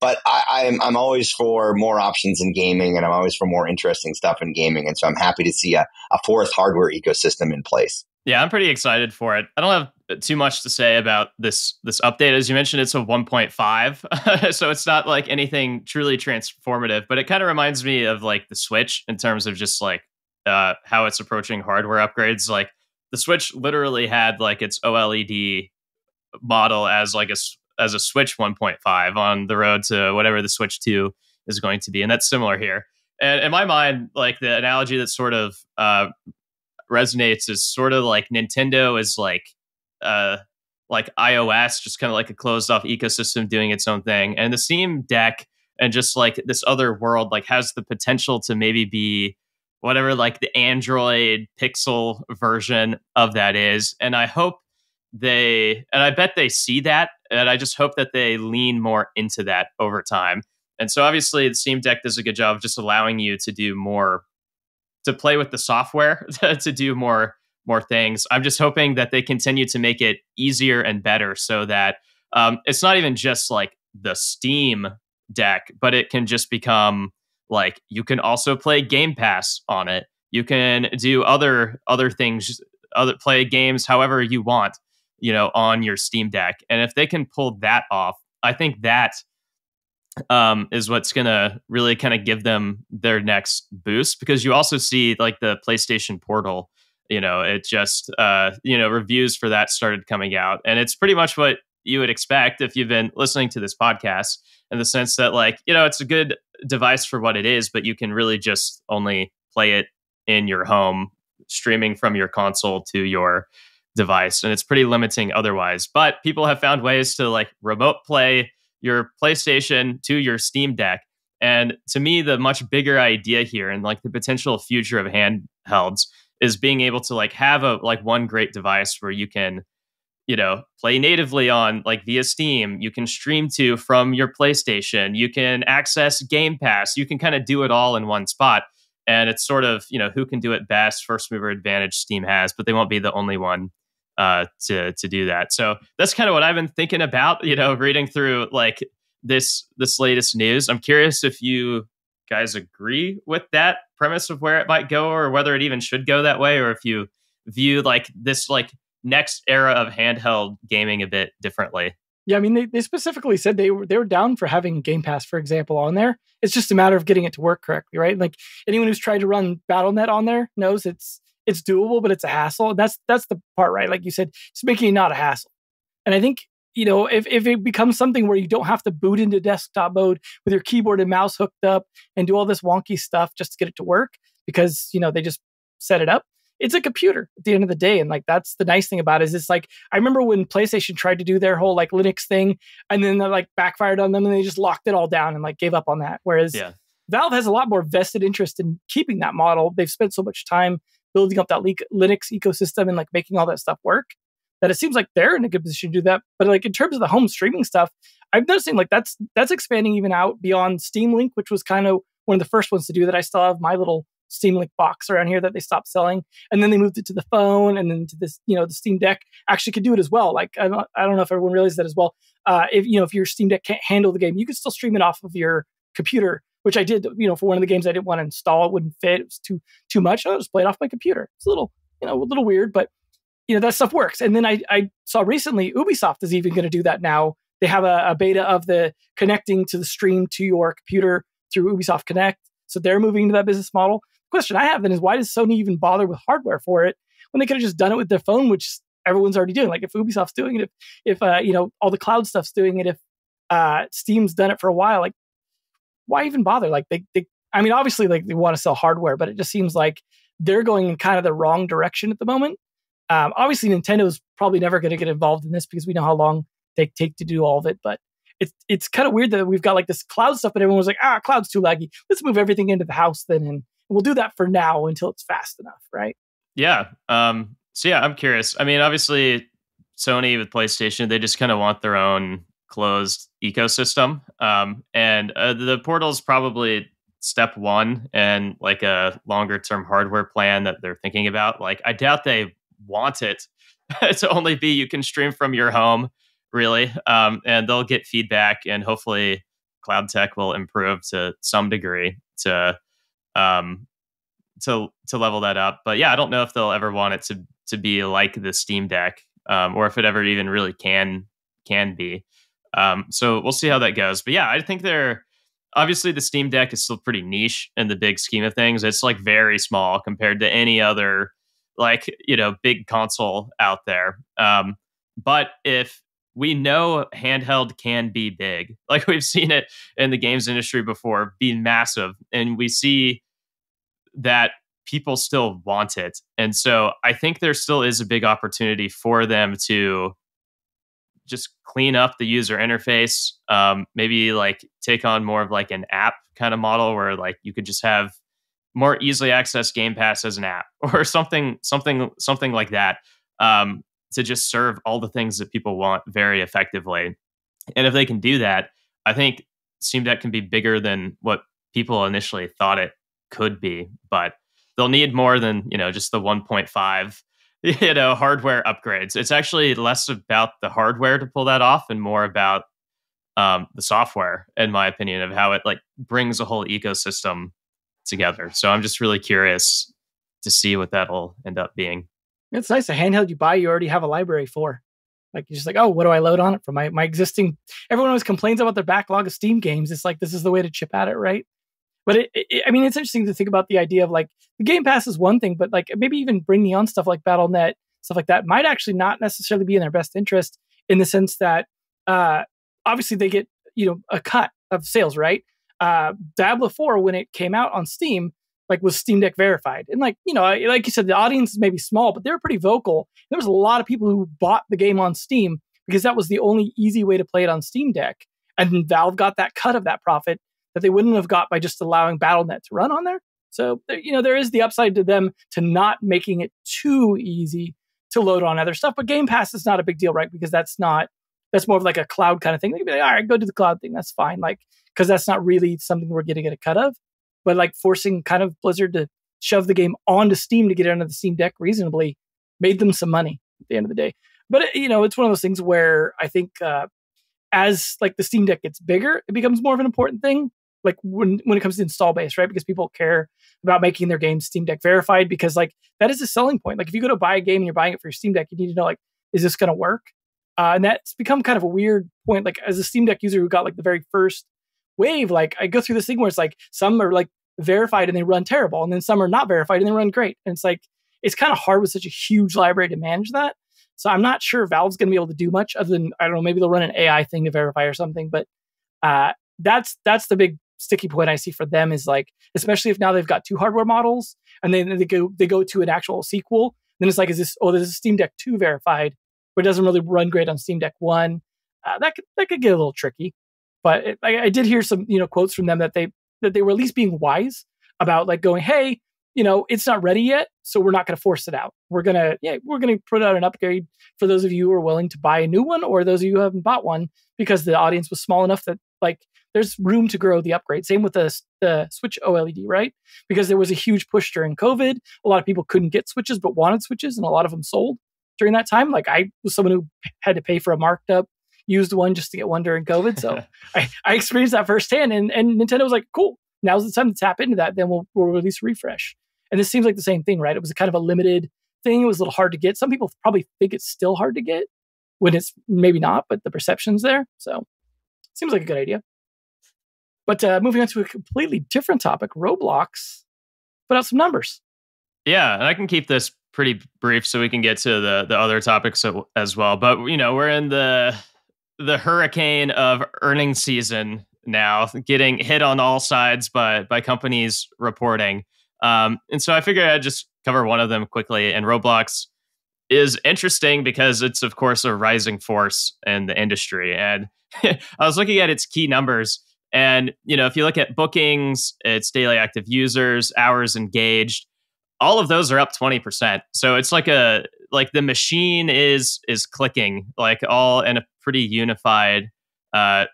But I'm always for more options in gaming, and I'm always for more interesting stuff in gaming. And so I'm happy to see a fourth hardware ecosystem in place. Yeah, I'm pretty excited for it. I don't have too much to say about this update. As you mentioned, it's a 1.5, so it's not like anything truly transformative. But it kind of reminds me of like the Switch in terms of just like how it's approaching hardware upgrades. Like the Switch literally had like its OLED model as like as a Switch 1.5 on the road to whatever the Switch 2 is going to be, and that's similar here. And in my mind, like the analogy that sort of resonates is sort of like Nintendo is like iOS, just kind of like a closed off ecosystem doing its own thing, and the Steam Deck and just like this other world like has the potential to maybe be whatever like the Android Pixel version of that is. And I hope I bet they see that, and I just hope that they lean more into that over time. And so obviously the Steam Deck does a good job of just allowing you to do more, to play with the software, to do more things. I'm just hoping that they continue to make it easier and better so that it's not even just like the Steam Deck, but it can just become like you can also play Game Pass on it. You can do other things, play games however you want, on your Steam Deck. And if they can pull that off, I think that is what's going to really kind of give them their next boost, because you also see like the PlayStation Portal, it just, reviews for that started coming out, and it's pretty much what you would expect if you've been listening to this podcast, in the sense that like, it's a good device for what it is, but you can really just only play it in your home, streaming from your console to your device. And it's pretty limiting otherwise, but people have found ways to like remote play your PlayStation to your Steam Deck. And to me, the much bigger idea here and like the potential future of handhelds is being able to like have one great device where you can, play natively on like via Steam. You can stream to from your PlayStation. You can access Game Pass. You can kind of do it all in one spot. And it's sort of, who can do it best, first mover advantage Steam has, but they won't be the only one to do that. So that's kind of what I've been thinking about, reading through like this latest news. I'm curious if you guys agree with that premise of where it might go, or whether it even should go that way, or if you view like this like next era of handheld gaming a bit differently. Yeah, I mean, they specifically said they were down for having Game Pass, for example, on there. It's just a matter of getting it to work correctly, right? Like anyone who's tried to run Battle.net on there knows it's doable, but it's a hassle. That's the part, right? Like you said, it's making it not a hassle. And I think, if it becomes something where you don't have to boot into desktop mode with your keyboard and mouse hooked up and do all this wonky stuff just to get it to work, because, they just set it up. It's a computer at the end of the day. And like, that's the nice thing about it, is it's like, I remember when PlayStation tried to do their whole like Linux thing, and then they like backfired on them and they just locked it all down and like gave up on that. Whereas Valve has a lot more vested interest in keeping that model. They've spent so much time building up that Linux ecosystem and like making all that stuff work, that it seems like they're in a good position to do that. But like in terms of the home streaming stuff, I'm noticing like that's expanding even out beyond Steam Link, which was kind of one of the first ones to do that. I still have my little Steam Link box around here that they stopped selling, and then they moved it to the phone, and then to this, the Steam Deck actually could do it as well. Like I don't know if everyone realizes that as well. If your Steam Deck can't handle the game, you can still stream it off of your computer, which I did. For one of the games I didn't want to install, it wouldn't fit. It was too much. I'll just play it off my computer. It's a little weird, but that stuff works. And then I saw recently Ubisoft is even going to do that now. They have a beta of the connecting to the stream to your computer through Ubisoft Connect. So they're moving into that business model. The question I have then is, why does Sony even bother with hardware for it when they could have just done it with their phone, which everyone's already doing? Like if Ubisoft's doing it, if all the cloud stuff's doing it, if Steam's done it for a while, like why even bother? Like they obviously like they want to sell hardware, but it just seems like they're going in kind of the wrong direction at the moment. Obviously Nintendo's probably never going to get involved in this because we know how long they take to do all of it, but it's kind of weird that we've got like this cloud stuff, but everyone was like, cloud's too laggy. Let's move everything into the house then, and we'll do that for now until it's fast enough, right? Yeah. So yeah, I'm curious. I mean, obviously Sony with PlayStation, they just kind of want their own closed ecosystem. And the Portal's probably step one and like a longer term hardware plan that they're thinking about. Like, I doubt they want it to only be you can stream from your home, really. And they'll get feedback, and hopefully cloud tech will improve to some degree um, to level that up. But yeah, I don't know if they'll ever want it to be like the Steam Deck, or if it ever even really can be. So we'll see how that goes. But yeah, I think obviously the Steam Deck is still pretty niche in the big scheme of things. It's like very small compared to any other like, big console out there. But if we know handheld can be big, like we've seen it in the games industry before, be massive, and we see that people still want it. And so I think there still is a big opportunity for them to just clean up the user interface, maybe like take on more of like an app kind of model where like you could just have more easily access Game Pass as an app or something like that, to just serve all the things that people want very effectively. And if they can do that, I think Steam Deck can be bigger than what people initially thought it could be, but they'll need more than, just the 1.5, hardware upgrades. It's actually less about the hardware to pull that off and more about the software, in my opinion, of how it like brings a whole ecosystem together. So I'm just really curious to see what that'll end up being. It's nice. A handheld you buy, you already have a library for. Like, you're just like, oh, what do I load on it from my existing? Everyone always complains about their backlog of Steam games. It's like, this is the way to chip at it, right? But I mean, it's interesting to think about the idea of like the Game Pass is one thing, but like maybe even bringing on stuff like Battle.net, stuff like that might actually not necessarily be in their best interest, in the sense that obviously they get, a cut of sales, right? Diablo 4, when it came out on Steam, like was Steam Deck verified. And like, like you said, the audience is maybe small, but they were pretty vocal. There was a lot of people who bought the game on Steam because that was the only easy way to play it on Steam Deck. And Valve got that cut of that profit that they wouldn't have got by just allowing Battle.net to run on there. So, there is the upside to them to not making it too easy to load on other stuff. But Game Pass is not a big deal, right? Because that's more of like a cloud kind of thing. They can be like, all right, go to the cloud thing. That's fine. Like, because that's not really something we're going to get a cut of. But like forcing kind of Blizzard to shove the game onto Steam to get it onto the Steam Deck reasonably made them some money at the end of the day. But, it's one of those things where I think as like the Steam Deck gets bigger, it becomes more of an important thing. Like when it comes to install base, right? Because people care about making their games Steam Deck verified, because like that is a selling point. Like if you go to buy a game and you're buying it for your Steam Deck, you need to know, like, is this going to work? And that's become kind of a weird point. Like as a Steam Deck user who got like the very first wave, like I go through this thing where it's like some are like verified and they run terrible, and then some are not verified and they run great. And it's like, it's kind of hard with such a huge library to manage that. So I'm not sure Valve's going to be able to do much other than, I don't know, maybe they'll run an AI thing to verify or something. But that's the big sticky point I see for them, is like, especially if now they've got two hardware models and then they go to an actual sequel, then it's like, this is Steam Deck 2 verified, but it doesn't really run great on Steam Deck 1. That could get a little tricky. But I did hear some quotes from them that they were at least being wise about like going, hey, it's not ready yet, so we're not going to force it out. We're gonna put out an upgrade for those of you who are willing to buy a new one, or those of you who haven't bought one, because the audience was small enough that like there's room to grow the upgrade. Same with the Switch OLED, right? Because there was a huge push during COVID. A lot of people couldn't get Switches but wanted Switches, and a lot of them sold during that time. Like I was someone who had to pay for a marked up used one just to get one during COVID. So I experienced that firsthand, and Nintendo was like, cool, now's the time to tap into that. Then we'll release a refresh. And this seems like the same thing, right? It was a kind of a limited thing. It was a little hard to get. Some people probably think it's still hard to get when it's maybe not, but the perception's there. So seems like a good idea. But moving on to a completely different topic, Roblox put out some numbers. Yeah, and I can keep this pretty brief so we can get to the other topics as well. But, we're in the hurricane of earnings season now, getting hit on all sides by companies reporting. And so I figured I'd just cover one of them quickly. And Roblox is interesting because it's, of course, a rising force in the industry. And I was looking at its key numbers. And, if you look at bookings, its daily active users, hours engaged, all of those are up 20%. So it's like the machine is clicking, like all in a pretty unified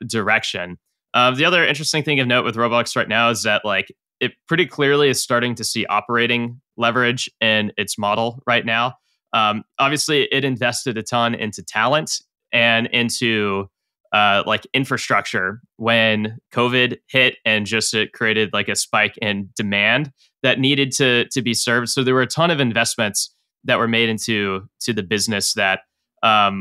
direction. The other interesting thing of note with Roblox right now is that like it pretty clearly is starting to see operating leverage in its model right now. Obviously, it invested a ton into talent and into like infrastructure when COVID hit, and just it created like a spike in demand that needed to be served. So there were a ton of investments that were made into the business that are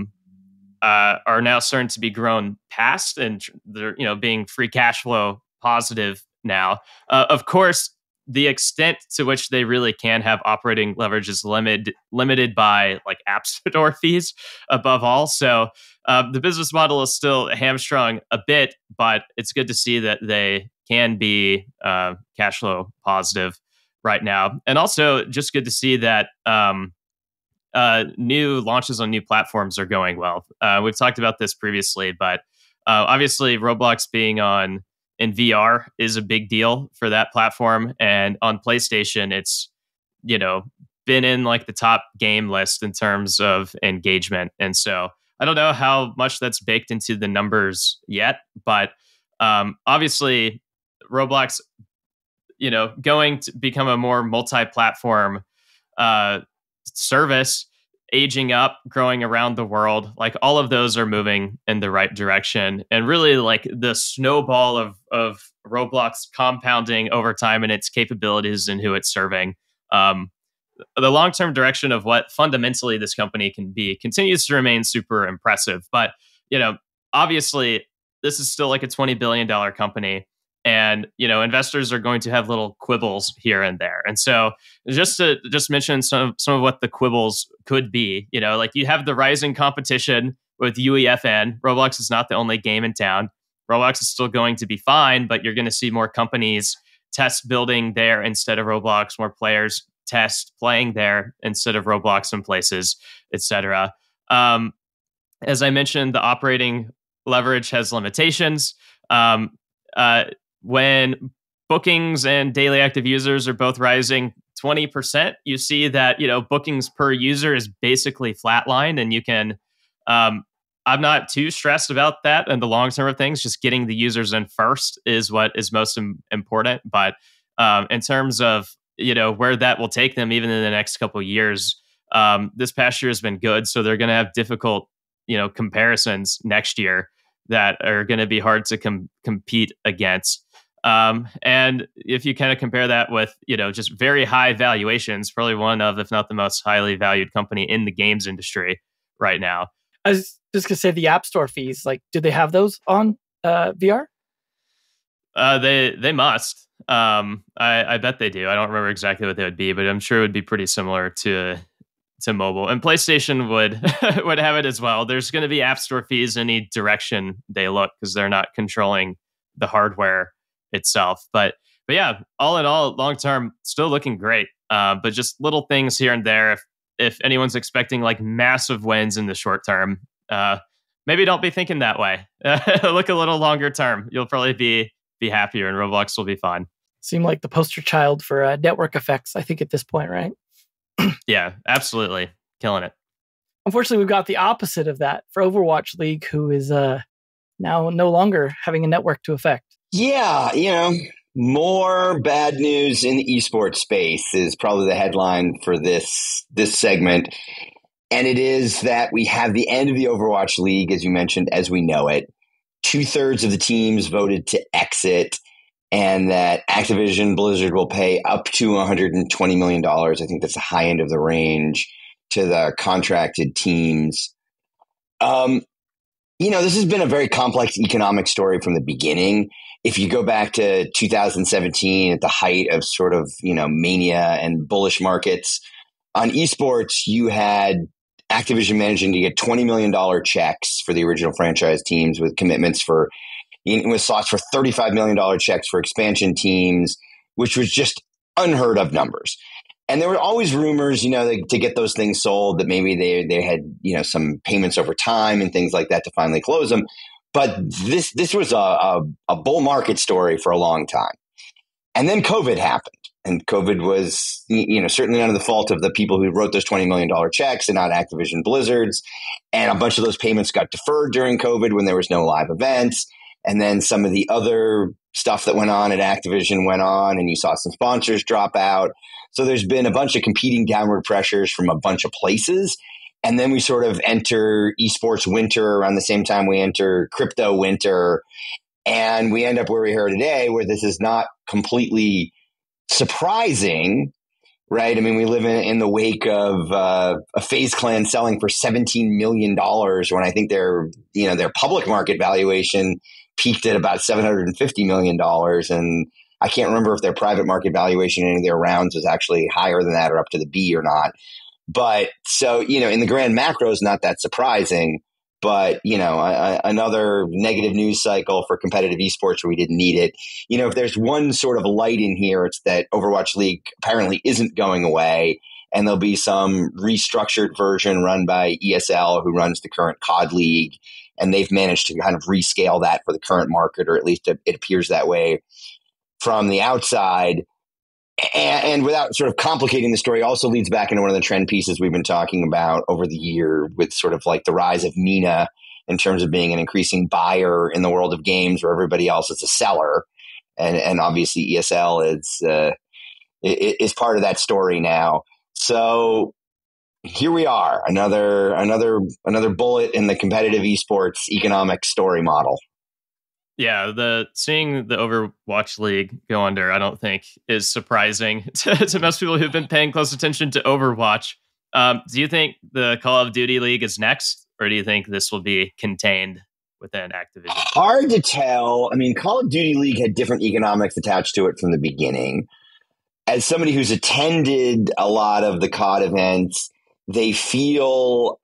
now starting to be grown past, and they're being free cash flow positive now. Of course, the extent to which they really can have operating leverage is limited by like app store fees above all. So the business model is still hamstrung a bit, but it's good to see that they can be cash flow positive right now. And also just good to see that new launches on new platforms are going well. We've talked about this previously, but obviously Roblox being in VR is a big deal for that platform. And on PlayStation, it's, been in like the top game list in terms of engagement. And so I don't know how much that's baked into the numbers yet, but obviously Roblox, going to become a more multi-platform service, aging up, growing around the world, like all of those are moving in the right direction. And really like the snowball of Roblox compounding over time and its capabilities and who it's serving. The long-term direction of what fundamentally this company can be continues to remain super impressive. But, obviously this is still like a $20 billion company. And, investors are going to have little quibbles here and there. And so just mention some of what the quibbles could be, like you have the rising competition with UEFN. Roblox is not the only game in town. Roblox is still going to be fine, but you're going to see more companies test building there instead of Roblox, more players test playing there instead of Roblox in places, etc. As I mentioned, the operating leverage has limitations. When bookings and daily active users are both rising 20%, you see that, bookings per user is basically flatlined, and you can, I'm not too stressed about that and the long term of things. Just getting the users in first is what is most important. But in terms of, where that will take them, even in the next couple of years, this past year has been good. So they're going to have difficult, comparisons next year that are going to be hard to compete against. And if you kind of compare that with, just very high valuations, probably one of, if not the most highly valued company in the games industry right now. I was just going to say the App Store fees, like, do they have those on VR? They must. I bet they do. I don't remember exactly what they would be, but I'm sure it would be pretty similar to mobile. And PlayStation would have it as well. There's going to be App Store fees any direction they look, because they're not controlling the hardware itself. But yeah, all in all, long term, still looking great. But just little things here and there. If anyone's expecting like massive wins in the short term, maybe don't be thinking that way. Look a little longer term. You'll probably be happier, and Roblox will be fine. Seem like the poster child for network effects, I think, at this point, right? Yeah, absolutely. Killing it. Unfortunately, we've got the opposite of that for Overwatch League, who is now no longer having a network to affect. Yeah, more bad news in the esports space is probably the headline for this segment. And it is that we have the end of the Overwatch League, as you mentioned, as we know it. 2/3 of the teams voted to exit, and that Activision Blizzard will pay up to $120 million. I think that's the high end of the range to the contracted teams. This has been a very complex economic story from the beginning. If you go back to 2017 at the height of sort of, mania and bullish markets on esports, you had Activision managing to get $20 million checks for the original franchise teams, with commitments with slots for $35 million checks for expansion teams, which was just unheard of numbers. And there were always rumors, to get those things sold, that maybe they had, some payments over time and things like that to finally close them. But this was a bull market story for a long time. And then COVID happened. And COVID was, certainly not the fault of the people who wrote those $20 million checks, and not Activision Blizzard's. And a bunch of those payments got deferred during COVID when there was no live events. And then some of the other stuff that went on at Activision went on, and you saw some sponsors drop out. So there's been a bunch of competing downward pressures from a bunch of places. And then we sort of enter esports winter around the same time we enter crypto winter. And we end up where we are today, where this is not completely surprising, right? I mean, we live in the wake of a FaZe Clan selling for $17 million when I think their public market valuation peaked at about $750 million. And I can't remember if their private market valuation in any of their rounds was actually higher than that or up to the B or not. But so, in the grand macro is not that surprising. But, another negative news cycle for competitive esports where we didn't need it. If there's one sort of light in here, it's that Overwatch League apparently isn't going away. And there'll be some restructured version run by ESL, who runs the current COD League. And they've managed to kind of rescale that for the current market, or at least it appears that way from the outside. And without sort of complicating the story, also leads back into one of the trend pieces we've been talking about over the year, with sort of like the rise of MENA in terms of being an increasing buyer in the world of games where everybody else is a seller. And obviously ESL is part of that story now. So here we are, another bullet in the competitive esports economic story model. Yeah, seeing the Overwatch League go under, I don't think is surprising to most people who've been paying close attention to Overwatch. Do you think the Call of Duty League is next, or do you think this will be contained within Activision? Hard to tell. I mean, Call of Duty League had different economics attached to it from the beginning. As somebody who's attended a lot of the COD events, they feel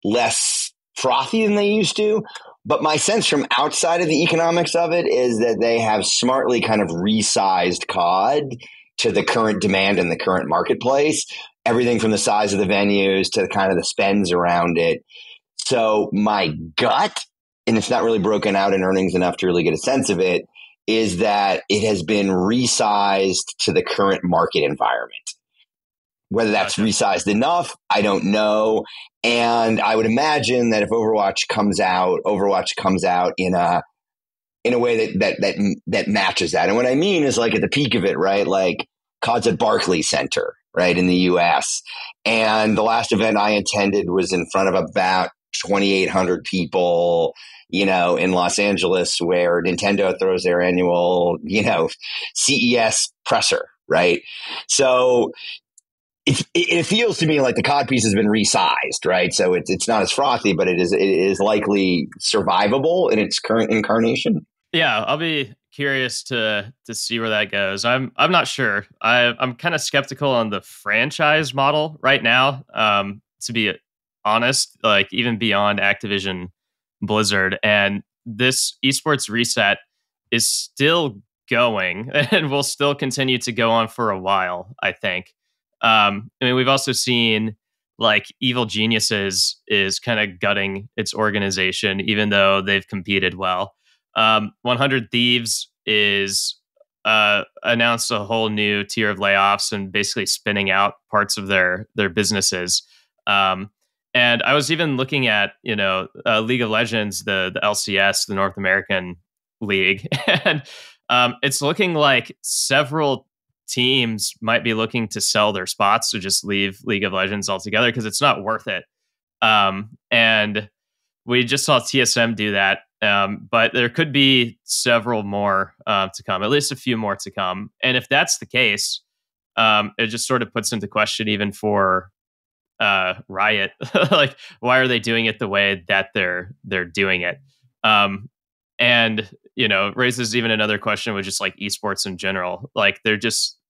less frothy than they used to. But my sense from outside of the economics of it is that they have smartly kind of resized COD to the current demand in the current marketplace. Everything from the size of the venues to kind of the spends around it. So my gut, and it's not really broken out in earnings enough to really get a sense of it, is that it has been resized to the current market environment. Whether that's resized enough, I don't know. And I would imagine that if Overwatch comes out in a way that matches that. And what I mean is, like, at the peak of it, right? Like COD's at Barclays Center, right, in the US. And the last event I attended was in front of about 2,800 people, in Los Angeles, where Nintendo throws their annual, CES presser, right? So it feels to me like the COD piece has been resized, right? So it's not as frothy, but it is likely survivable in its current incarnation. Yeah, I'll be curious to see where that goes. I'm not sure. I'm kind of skeptical on the franchise model right now. To be honest, like even beyond Activision Blizzard, and this esports reset is still going and will still continue to go on for a while, I think. I mean, we've also seen like Evil Geniuses is kind of gutting its organization, even though they've competed well. 100 Thieves is announced a whole new tier of layoffs and basically spinning out parts of their businesses. And I was even looking at, League of Legends, the LCS, the North American League, and it's looking like several teams might be looking to sell their spots to just leave League of Legends altogether because it's not worth it. And we just saw TSM do that. But there could be several more to come, at least a few more to come. And if that's the case, it just sort of puts into question even for Riot, like, why are they doing it the way that they're doing it? And, raises even another question with just like esports in general. Like they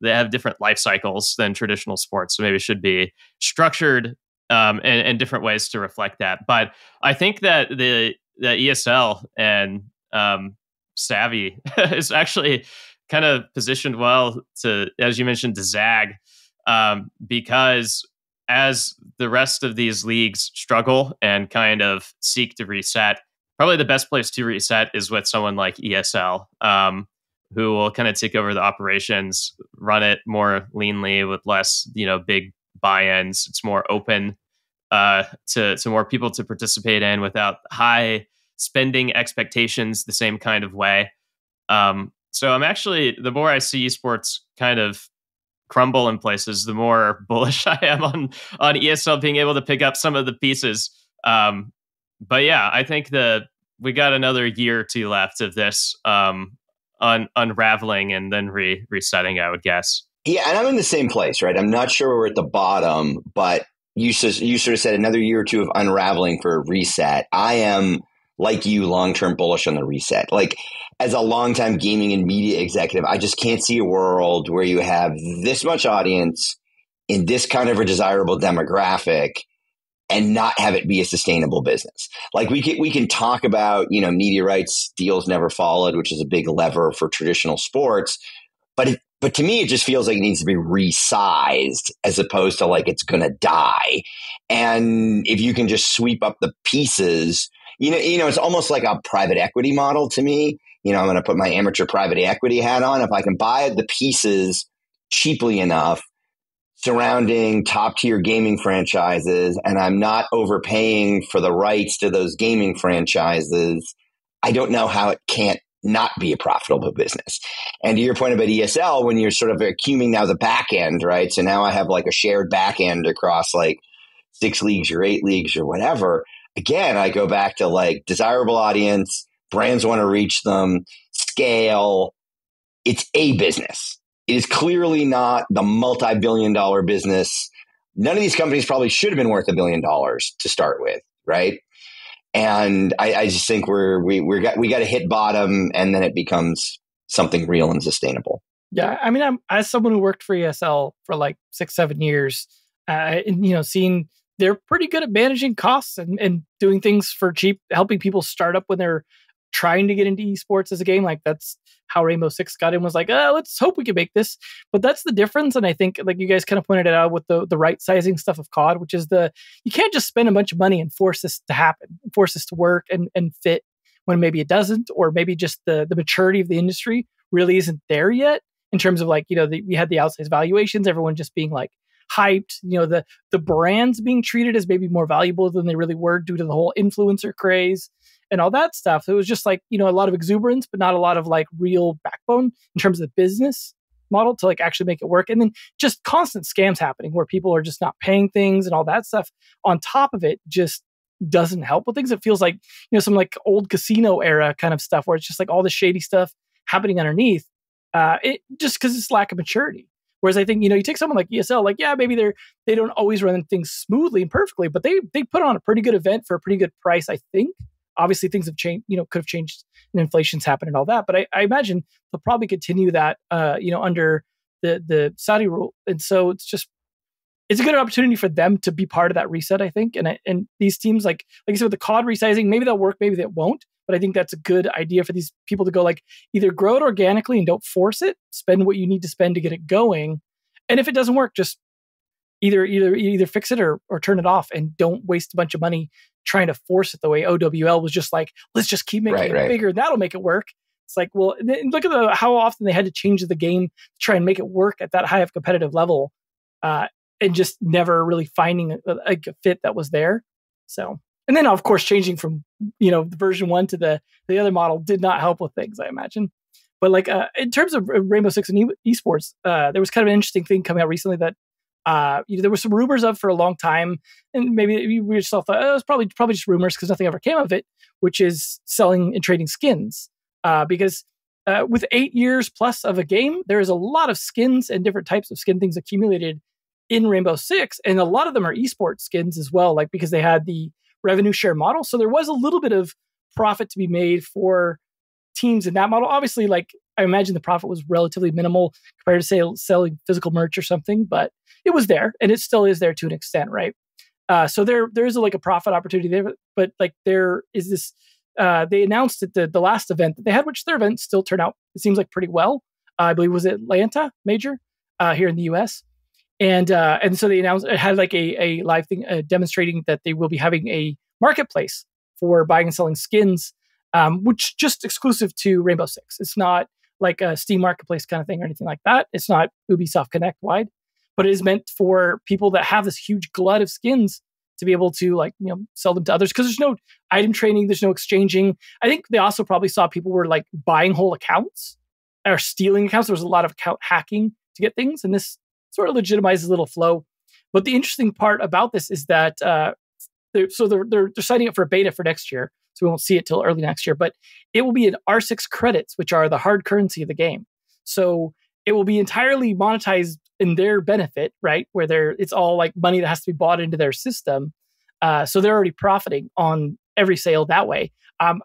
have different life cycles than traditional sports. So maybe it should be structured in different ways to reflect that. But I think that the ESL and Savvy is actually kind of positioned well to, as you mentioned, to zag, because as the rest of these leagues struggle and kind of seek to reset, probably the best place to reset is with someone like ESL, who will kind of take over the operations, run it more leanly with less, big buy-ins. It's more open to more people to participate in without high spending expectations the same kind of way. So I'm actually, the more I see esports kind of crumble in places, the more bullish I am on ESL being able to pick up some of the pieces. But yeah, I think we got another year or two left of this unraveling and then resetting, I would guess. Yeah, and I'm in the same place, right? I'm not sure we're at the bottom, but you sort of said another year or two of unraveling for a reset. I am, like you, long-term bullish on the reset. Like, as a longtime gaming and media executive, I just can't see a world where you have this much audience in this kind of a desirable demographic and not have it be a sustainable business. Like, we can talk about, media rights deals never followed, which is a big lever for traditional sports, but to me, it just feels like it needs to be resized as opposed to like it's going to die. And if you can just sweep up the pieces, it's almost like a private equity model to me. I'm going to put my amateur private equity hat on. If I can buy the pieces cheaply enough surrounding top tier gaming franchises, and I'm not overpaying for the rights to those gaming franchises, I don't know how it can't not be a profitable business. And to your point about ESL, when you're sort of accumulating now the back end, right? So now I have like a shared back end across like 6 leagues or 8 leagues or whatever. Again, I go back to like desirable audience, brands want to reach them, scale. It's a business. It is clearly not the multi-billion-dollar business. None of these companies probably should have been worth $1 billion to start with, right? And I just think we got to hit bottom, and then it becomes something real and sustainable. Yeah, I mean, I'm as someone who worked for ESL for like 6-7 years, seeing they're pretty good at managing costs and doing things for cheap, helping people start up when they're trying to get into esports as a game. Like, that's how Rainbow Six got in, was like, let's hope we can make this. But that's the difference. And I think, like you guys kind of pointed it out with the right sizing stuff of COD, which is you can't just spend a bunch of money and force this to happen, force this to work and fit when maybe it doesn't, or maybe just the maturity of the industry really isn't there yet in terms of like, we had the outsized valuations, everyone just being like hyped, the brands being treated as maybe more valuable than they really were due to the whole influencer craze and all that stuff. It was just like, a lot of exuberance, but not a lot of like real backbone in terms of the business model to like actually make it work. And then just constant scams happening where people are just not paying things and all that stuff on top of it just doesn't help with things. It feels like, some like old casino era kind of stuff where it's just like all the shady stuff happening underneath. It just because it's lack of maturity. Whereas I think, you take someone like ESL, like, yeah, maybe they don't always run things smoothly and perfectly, but they put on a pretty good event for a pretty good price, I think. Obviously, things have changed, could have changed and inflation's happened and all that. But I imagine they'll probably continue that, under the Saudi rule. And so it's a good opportunity for them to be part of that reset, I think. And these teams, like I said, with the COD resizing, maybe they'll work, maybe they won't. But I think that's a good idea for these people to go like either grow it organically and don't force it, spend what you need to spend to get it going. And if it doesn't work, just either fix it or turn it off, and don't waste a bunch of money trying to force it the way OWL was just like, let's just keep making it bigger. That'll make it work. It's like, well, look at how often they had to change the game to try and make it work at that high of competitive level, and just never really finding a fit that was there. So, and then of course, changing from, the version 1 to the other model did not help with things, I imagine. But like, in terms of Rainbow Six and esports, there was kind of an interesting thing coming out recently that, there were some rumors of for a long time, and maybe we just thought it was probably just rumors because nothing ever came of it, which is selling and trading skins. Because with 8 years plus of a game, there is a lot of skins and different types of skin things accumulated in Rainbow Six, and a lot of them are esports skins as well, like because they had the revenue share model. So there was a little bit of profit to be made for teams in that model. Obviously, like I imagine the profit was relatively minimal compared to selling physical merch or something, but it was there, and it still is there to an extent, right? So there is like a profit opportunity there, but like there is this. They announced at the last event that they had, which their event still turned out, it seems like, pretty well. I believe it was Atlanta Major here in the US, and so they announced it had like a live thing demonstrating that they will be having a marketplace for buying and selling skins, which just exclusive to Rainbow Six. It's not like a Steam marketplace kind of thing or anything like that. It's not Ubisoft Connect wide, but it is meant for people that have this huge glut of skins to be able to like, sell them to others, because there's no item trading, there's no exchanging. I think they also probably saw people were like buying whole accounts or stealing accounts. There was a lot of account hacking to get things, and this sort of legitimizes a little flow. But the interesting part about this is that they're signing up for a beta for next year, so we won't see it till early next year. But it will be in R6 credits, which are the hard currency of the game. So it will be entirely monetized in their benefit, right? Where it's all like money that has to be bought into their system. So they're already profiting on every sale that way. I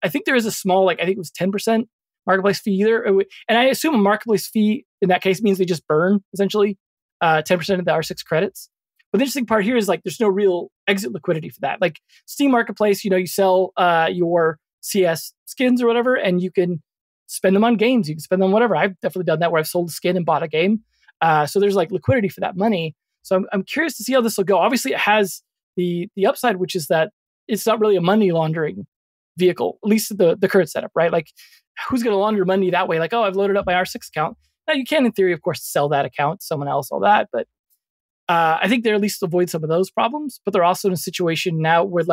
think there is a small, I think it was 10% marketplace fee either. And I assume a marketplace fee in that case means they just burn essentially 10% of the R6 credits. But the interesting part here is there's no real exit liquidity for that. Like Steam Marketplace, you sell your CS skins or whatever, and you can spend them on games. You can spend them on whatever. I've definitely done that where I've sold a skin and bought a game. So there's liquidity for that money. So I'm curious to see how this will go. Obviously, it has the upside, which is that it's not really a money laundering vehicle, at least the current setup, right? Like, who's going to launder money that way? Like, oh, I've loaded up my R6 account. Now, you can, in theory, of course, sell that account to someone else, all that. But I think they're at least avoid some of those problems. But they're also in a situation now where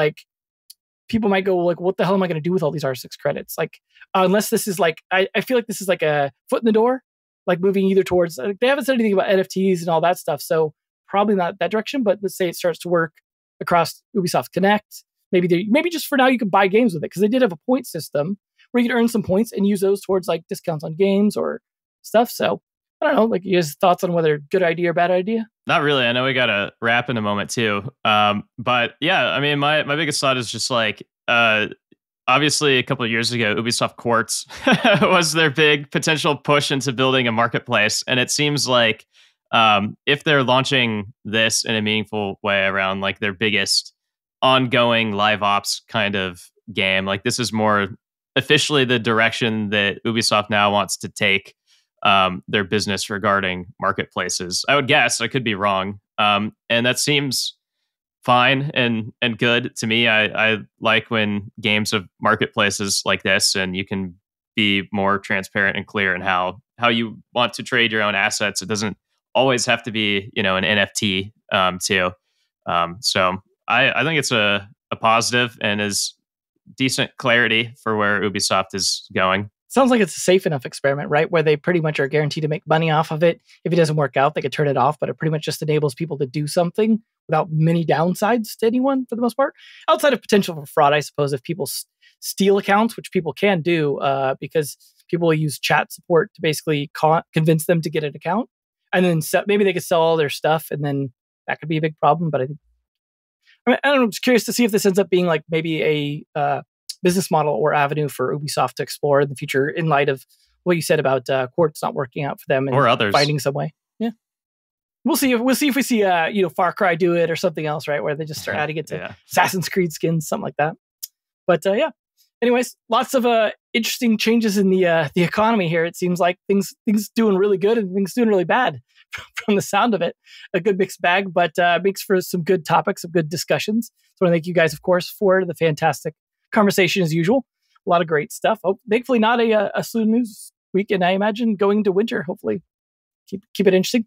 people might go, what the hell am I going to do with all these R6 credits? Unless this is I feel like this is a foot in the door, moving either towards, they haven't said anything about NFTs and all that stuff. So probably not that direction, but let's say it starts to work across Ubisoft Connect. Maybe just for now you can buy games with it, because they did have a point system where you could earn some points and use those towards discounts on games or stuff. So I don't know, you guys' thoughts on whether good idea or bad idea? Not really. I know we got to wrap in a moment too. But yeah, I mean, my biggest thought is just obviously a couple of years ago, Ubisoft Quartz was their big potential push into building a marketplace. And it seems like if they're launching this in a meaningful way around their biggest ongoing live ops kind of game, this is more officially the direction that Ubisoft now wants to take their business regarding marketplaces. I would guess, I could be wrong. And that seems fine and good to me. I like when games have marketplaces like this, and you can be more transparent and clear in how you want to trade your own assets. It doesn't always have to be, an NFT too. So I think it's a positive and is decent clarity for where Ubisoft is going. Sounds like it's a safe enough experiment, right? Where they pretty much are guaranteed to make money off of it. If it doesn't work out, they could turn it off, but it pretty much just enables people to do something without many downsides to anyone for the most part. Outside of potential for fraud, I suppose, if people steal accounts, which people can do because people will use chat support to basically convince them to get an account. And then maybe they could sell all their stuff, and then that could be a big problem. But I don't know, I'm just curious to see if this ends up being maybe a business model or avenue for Ubisoft to explore in the future, in light of what you said about Quartz not working out for them and or others finding some way. Yeah, we'll see if we see Far Cry do it or something else, right? Where they just start adding it to Assassin's Creed skins, something like that. But yeah. Anyways, lots of interesting changes in the economy here. It seems like things doing really good and things doing really bad from the sound of it. A good mixed bag, but makes for some good topics, some good discussions. So I want to thank you guys, of course, for the fantastic conversation as usual. A lot of great stuff. Thankfully, not a slew news week, and I imagine going into winter, hopefully keep it interesting.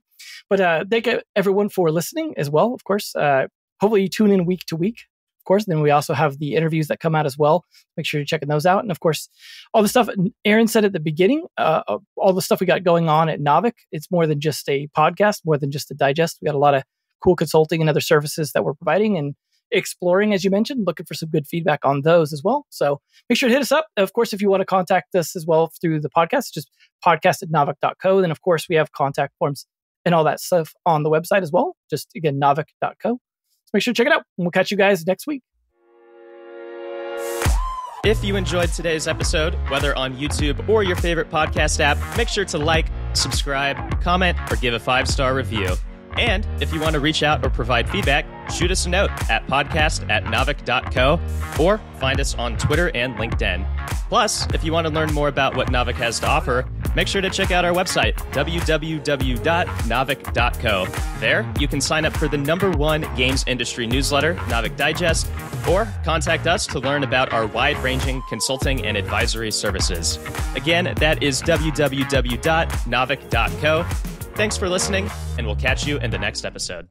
But thank everyone for listening as well, of course. Hopefully you tune in week to week. Of course, then we also have the interviews that come out as well. Make sure you're checking those out. And of course, all the stuff Aaron said at the beginning, all the stuff we got going on at Naavik, it's more than just a podcast, more than just a digest. We got a lot of cool consulting and other services that we're providing and exploring, as you mentioned, looking for some good feedback on those as well. So make sure to hit us up. Of course, if you want to contact us as well through the podcast, just podcast@naavik.co. Then, of course, we have contact forms and all that stuff on the website as well. Just, again, naavik.co. So make sure to check it out, and we'll catch you guys next week. If you enjoyed today's episode, whether on YouTube or your favorite podcast app, make sure to like, subscribe, comment, or give a 5-star review. And if you want to reach out or provide feedback, shoot us a note at podcast@naavik.co or find us on Twitter and LinkedIn. Plus, if you want to learn more about what Naavik has to offer, make sure to check out our website, www.naavik.co. There, you can sign up for the #1 games industry newsletter, Naavik Digest, or contact us to learn about our wide-ranging consulting and advisory services. Again, that is www.naavik.co. Thanks for listening, and we'll catch you in the next episode.